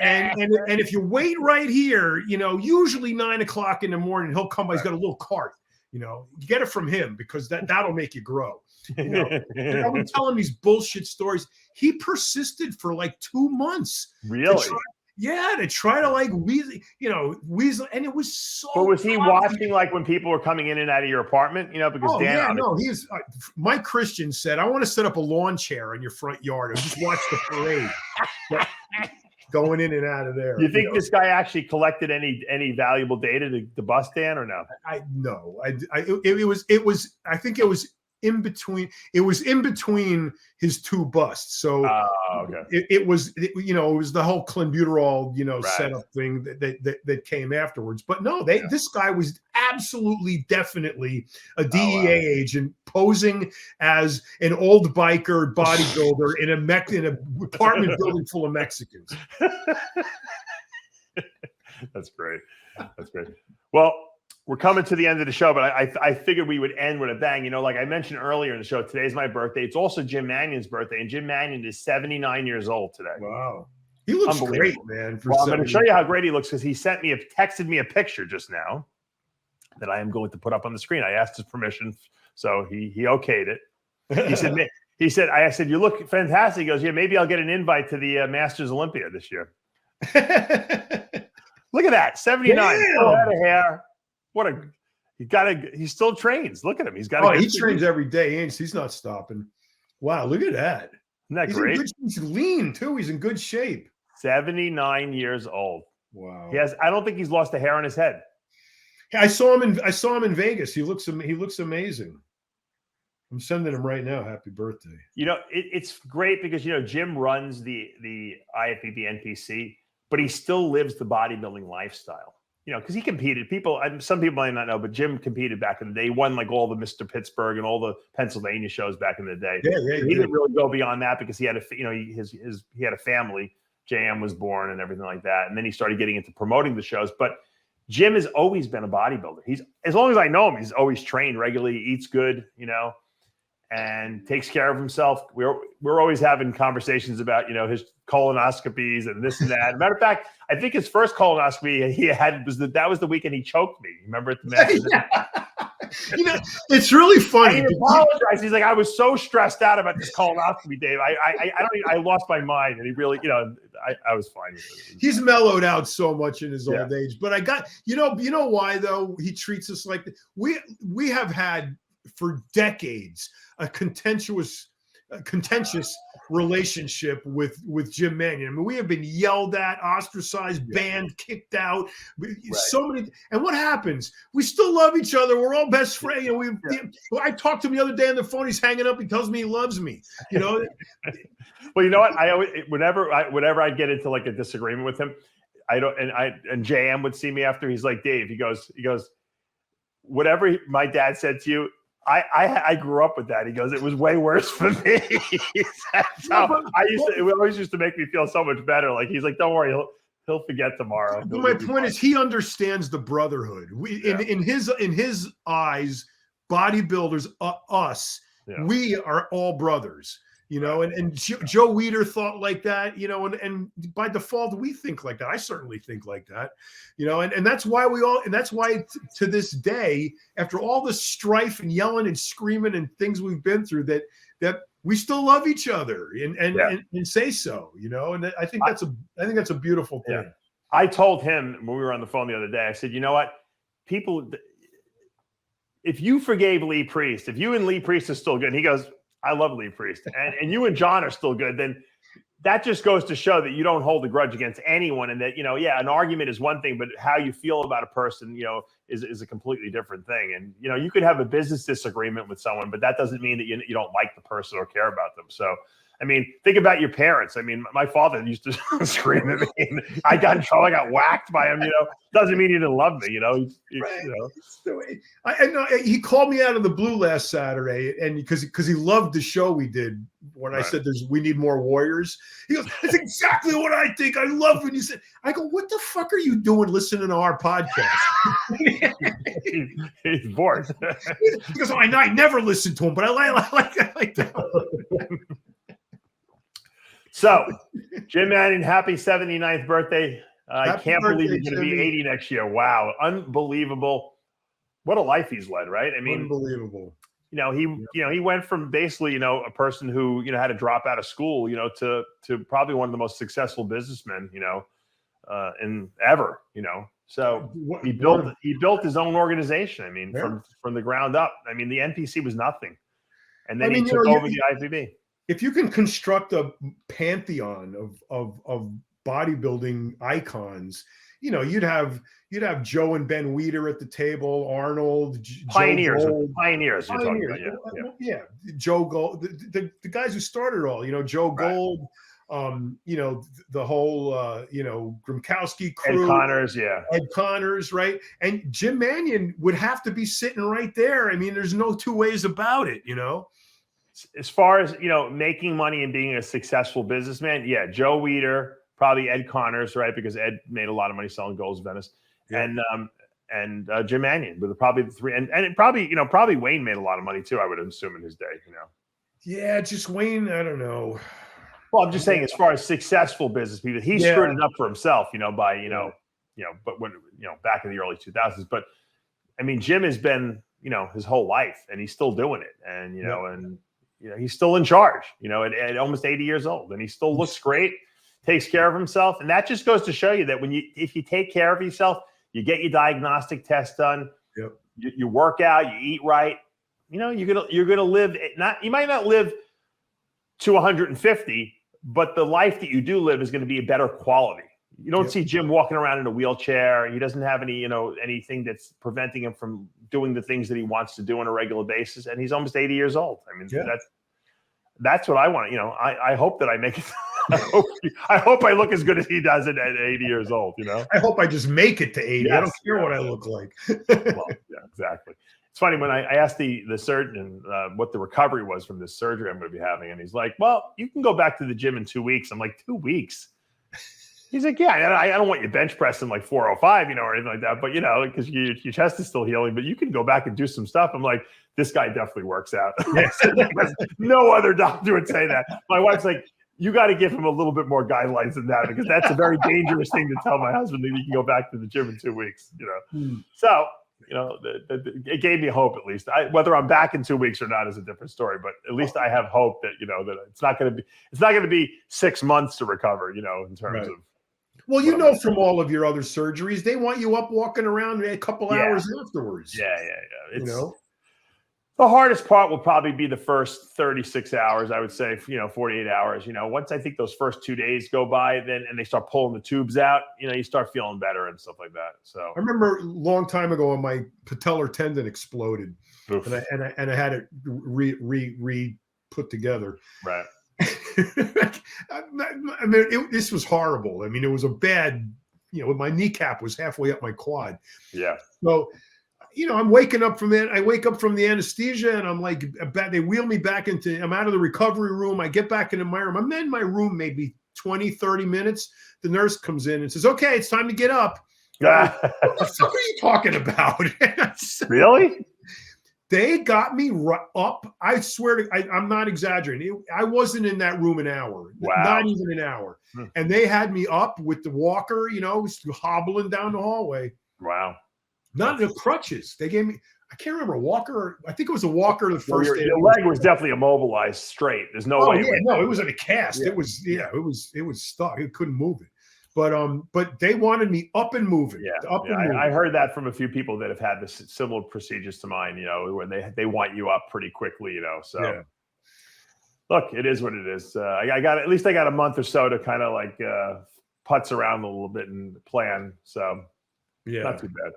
And if you wait right here, usually 9 o'clock in the morning, he'll come by. He's got a little cart. You get it from him because that'll make you grow. And I've been telling these bullshit stories. He persisted for like 2 months. Really? Yeah, to try to like weasel, and it was so. But was he watching like when people were coming in and out of your apartment? You know, because he's Mike Christian said, "I want to set up a lawn chair in your front yard and just watch the parade going in and out of there." You think this guy actually collected any valuable data to bust Dan or no? No. It was. I think it was in between. It was in between his two busts. So okay. it was the whole clenbuterol setup thing that came afterwards. But no, this guy was absolutely definitely a DEA agent posing as an old biker bodybuilder in an apartment building full of Mexicans. That's great. That's great. Well, we're coming to the end of the show, but I figured we would end with a bang. You know, like I mentioned earlier in the show, today's my birthday. It's also Jim Manion's birthday, and Jim Manion is 79 years old today. Wow. He looks great, man. Well, I'm going to show you how great he looks because he texted me a picture just now that I am going to put up on the screen. I asked his permission, so he okayed it. I said, "You look fantastic." He goes, "Yeah, maybe I'll get an invite to the Masters Olympia this year." Look at that, 79. Full head of hair. He still trains. Look at him. He trains every day. He's not stopping. Wow, look at that. Isn't that great? He's lean too. He's in good shape. 79 years old. Wow. I don't think he's lost a hair on his head. I saw him in Vegas. He looks amazing. I'm sending him right now. Happy birthday. You know, it's great because Jim runs the IFBB NPC, but he still lives the bodybuilding lifestyle. Because he competed. Some people might not know, but Jim competed back in the day. He won like all the Mr. Pittsburgh and all the Pennsylvania shows back in the day. Yeah, he didn't really go beyond that because he had he had a family. JM was born and everything like that, and then he started getting into promoting the shows. But Jim has always been a bodybuilder. He's, as long as I know him, he's always trained regularly, eats good, and takes care of himself. We're always having conversations about, his colonoscopies and this and that. Matter of fact, I think his first colonoscopy he had that was the weekend he choked me. Remember at the match? It's really funny. He apologized. He's like, I was so stressed out about this colonoscopy, Dave. I lost my mind. And he really, I was fine with it. He's mellowed out so much in his old age. But I got, you know why though he treats us like we have had for decades a contentious relationship with Jim Manion. I mean, we have been yelled at, ostracized, banned, kicked out. So many. And what happens? We still love each other. We're all best friends. I talked to him the other day on the phone. He's hanging up. He tells me he loves me. Well, you know what? I always whenever I get into like a disagreement with him, and JM would see me after. He's like, Dave. He goes. Whatever my dad said to you, I grew up with that. He goes, it was way worse for me. It always used to make me feel so much better. Like he's like, don't worry, he'll forget tomorrow. But my point is, he understands the brotherhood. In his eyes, bodybuilders, us, we are all brothers. And Joe Weider thought like that, and by default, we think like that. I certainly think like that, and that's why to this day, after all the strife and yelling and screaming and things we've been through, that we still love each other and say so, and I think that's a beautiful thing. Yeah. I told him when we were on the phone the other day, I said, you know what, people, if you forgave Lee Priest, if you and Lee Priest are still good, he goes, I love Lee Priest, and you and John are still good, then that just goes to show that you don't hold a grudge against anyone, and that, an argument is one thing, but how you feel about a person, is a completely different thing. And, you could have a business disagreement with someone, but that doesn't mean that you don't like the person or care about them. So, I mean, think about your parents. I mean, my father used to scream at me. And I got in trouble. I got whacked by him. Doesn't mean he didn't love me. He called me out of the blue last Saturday, and because he loved the show we did when I said we need more warriors. He goes, "That's exactly what I think. I love when you said." I go, "What the fuck are you doing listening to our podcast?" He's bored. He goes, "Oh, I never listened to him, but I like that." So, Jim Manion, happy 79th birthday. I can't believe he's going to be 80 next year. Wow. Unbelievable. What a life he's led, right? I mean, unbelievable. He went from basically, a person who, had to drop out of school, to probably one of the most successful businessmen, in ever, you know. So he built his own organization. I mean, from the ground up. I mean, the NPC was nothing, and then he took over the IFBB. If you can construct a pantheon of bodybuilding icons, you know, you'd have Joe and Ben Weider at the table, Arnold, pioneers. Joe Pioneers. You're talking about, yeah. Joe Gold, the guys who started it all. You know, Joe Gold. You know, the whole, you know, Gronkowski crew, Ed Connors, right? And Jim Manion would have to be sitting right there. I mean, there's no two ways about it, you know? As far as, you know, making money and being a successful businessman, yeah, Joe Weider, probably Ed Connors, right? Because Ed made a lot of money selling Gold's Venice. Yeah. And Jim Manion were probably the three. And it probably, you know, probably Wayne made a lot of money too, I would assume, in his day, you know? Yeah, just Wayne, I don't know. Well, I'm just saying, as far as successful business people, he screwed it up for himself, you know, by, you know, but when, you know, back in the early 2000s. But I mean, Jim has been, you know, his whole life, and he's still doing it. And, you know, and, you know, he's still in charge, you know, at almost 80 years old, and he still looks great, takes care of himself. And that just goes to show you that if you take care of yourself, you get your diagnostic test done, you work out, you eat right, you know, you're going to live, you might not live to 150, but the life that you do live is going to be a better quality. You don't see Jim walking around in a wheelchair. He doesn't have any, you know, anything that's preventing him from doing the things that he wants to do on a regular basis. And he's almost 80 years old. I mean, that's what I want. You know, I hope that I make it. I hope I look as good as he does at 80 years old, you know? I hope I just make it to 80. I don't care what I look like. Well, yeah, exactly. It's funny, when I asked the surgeon what the recovery was from this surgery I'm going to be having, and he's like, well, you can go back to the gym in 2 weeks. I'm like, 2 weeks? He's like, yeah, I don't want you bench pressing like 405, you know, or anything like that. But, you know, because your chest is still healing, but you can go back and do some stuff. I'm like, this guy definitely works out. No other doctor would say that. My wife's like, you got to give him a little bit more guidelines than that, because that's a very dangerous thing to tell my husband, that he can go back to the gym in 2 weeks, you know. So, you know, it gave me hope, at least. Whether I'm back in 2 weeks or not is a different story, but at least I have hope that, you know, that it's not going to be 6 months to recover, you know, in terms of. Well, you know, from all of your other surgeries, they want you up walking around a couple hours afterwards. Yeah. It's, you know, the hardest part will probably be the first 36 hours, I would say, you know, 48 hours. You know, once I think those first 2 days go by, and they start pulling the tubes out, you know, you start feeling better and stuff like that. So I remember a long time ago when my patellar tendon exploded, and I had it re put together. Right. I mean, this was horrible. I mean, it was a bad, you know, my kneecap was halfway up my quad. Yeah. So, you know, I'm waking up from it. I wake up from the anesthesia, and I'm like, they wheel me back I'm out of the recovery room. I get back into my room. I'm in my room maybe 20, 30 minutes. The nurse comes in and says, okay, it's time to get up. What the fuck are you talking about? Really? They got me up. I swear to, I'm not exaggerating. I wasn't in that room an hour. Wow. Not even an hour. And they had me up with the walker, you know, hobbling down the hallway. Wow. Not the crutches. They gave me, I can't remember, a walker. I think it was a walker the first day. Your leg was definitely immobilized straight. There's no way. Yeah, no, it was in a cast. Yeah. It was stuck. It couldn't move it. But they wanted me up and moving. I heard that from a few people that have had this similar procedures to mine, you know, where they want you up pretty quickly, you know. So look, it is what it is. I got a month or so to kind of like putz around a little bit and plan. So not too bad.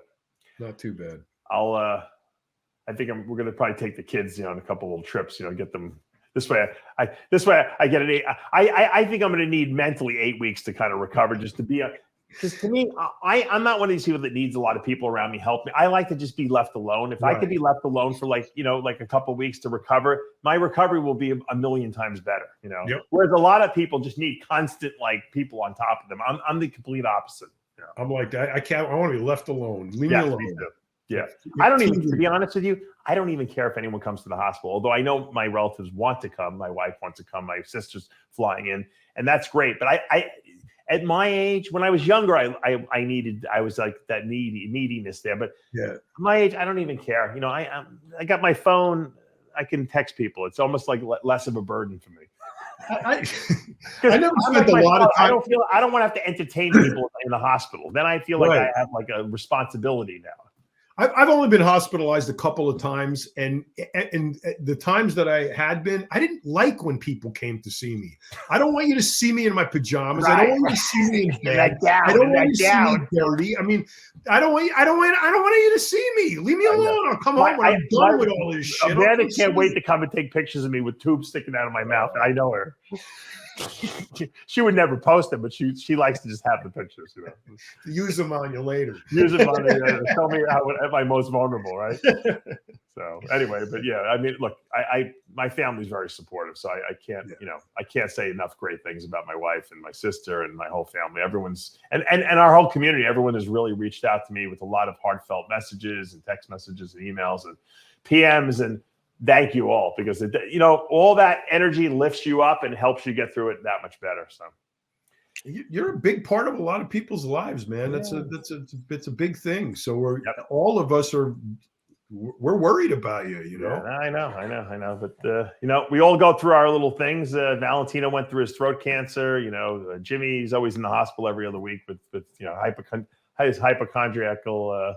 Not too bad. I think we're going to probably take the kids, you know, on a couple little trips, you know, get them. This way I get an 8. I think I'm going to need mentally 8 weeks to kind of recover, just to be because to me, I'm not one of these people that needs a lot of people around me help me. I like to just be left alone. If I could be left alone for like, you know, like a couple of weeks to recover, my recovery will be a million times better, you know. Yep. Whereas a lot of people just need constant like people on top of them. I'm the complete opposite. You know? I'm like, I can't. I want to be left alone. Leave me alone. Me too. Yeah. I don't even, to be honest with you, I don't even care if anyone comes to the hospital. Although I know my relatives want to come. My wife wants to come. My sister's flying in, and that's great. But I at my age, when I was younger, I was like that neediness there. But at my age, I don't even care. You know, I got my phone. I can text people. It's almost like less of a burden for me. I never spent a lot of time. I don't want to have to entertain people in the hospital. Then I feel like I have like a responsibility now. I've only been hospitalized a couple of times, and the times that I had been, I didn't like when people came to see me. I don't want you to see me in my pajamas. I don't want you to see me in bed. I don't want you to see me dirty. I mean, I don't want you to see me. Leave me alone. I'll come home when I'm done with all this shit. Amanda can't wait to come and take pictures of me with tubes sticking out of my mouth. I know her. She would never post them, but she likes to just have the pictures, you know. Use them on you later. Use them on you. Tell me how am I most vulnerable, right? So anyway, but yeah, I mean, look, my family's very supportive, so I can't, I can't say enough great things about my wife and my sister and my whole family. Everyone's and our whole community. Everyone has really reached out to me with a lot of heartfelt messages and text messages and emails and PMs and. Thank you all, because all that energy lifts you up and helps you get through it that much better. So you're a big part of a lot of people's lives, man. It's a big thing. So all of us we're worried about you. You know. Yeah, I know. But we all go through our little things. Valentino went through his throat cancer. Jimmy's always in the hospital every other week with his hypochondriacal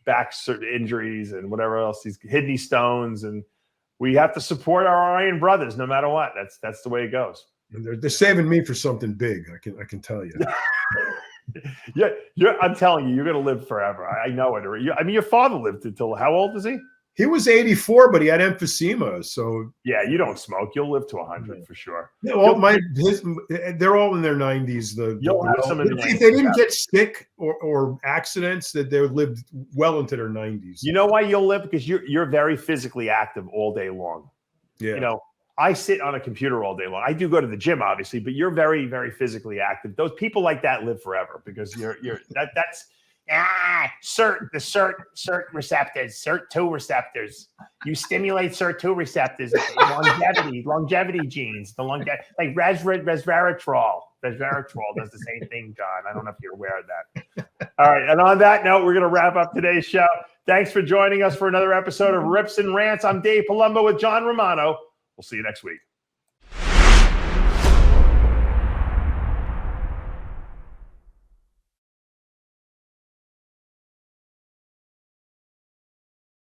back injuries and whatever else, these kidney stones, and we have to support our Iron brothers no matter what. That's the way it goes. And they're saving me for something big. I can tell you. I'm telling you, you're gonna live forever. I know it. I mean, your father lived until how old is he? He was 84, but he had emphysema. So yeah, you don't smoke. You'll live to 100 for sure. Yeah, well, they're all in their 90s. If they didn't get sick or accidents, that they lived well into their 90s. You know why you'll live? Because you're very physically active all day long. Yeah. I sit on a computer all day long. I do go to the gym, obviously, but you're very, very physically active. Those people like that live forever because that's. SIRT receptors, SIRT2 receptors. You stimulate SIRT2 receptors, longevity genes, like resveratrol. Resveratrol does the same thing, John. I don't know if you're aware of that. All right, and on that note, we're going to wrap up today's show. Thanks for joining us for another episode of Rips and Rants. I'm Dave Palumbo with John Romano. We'll see you next week.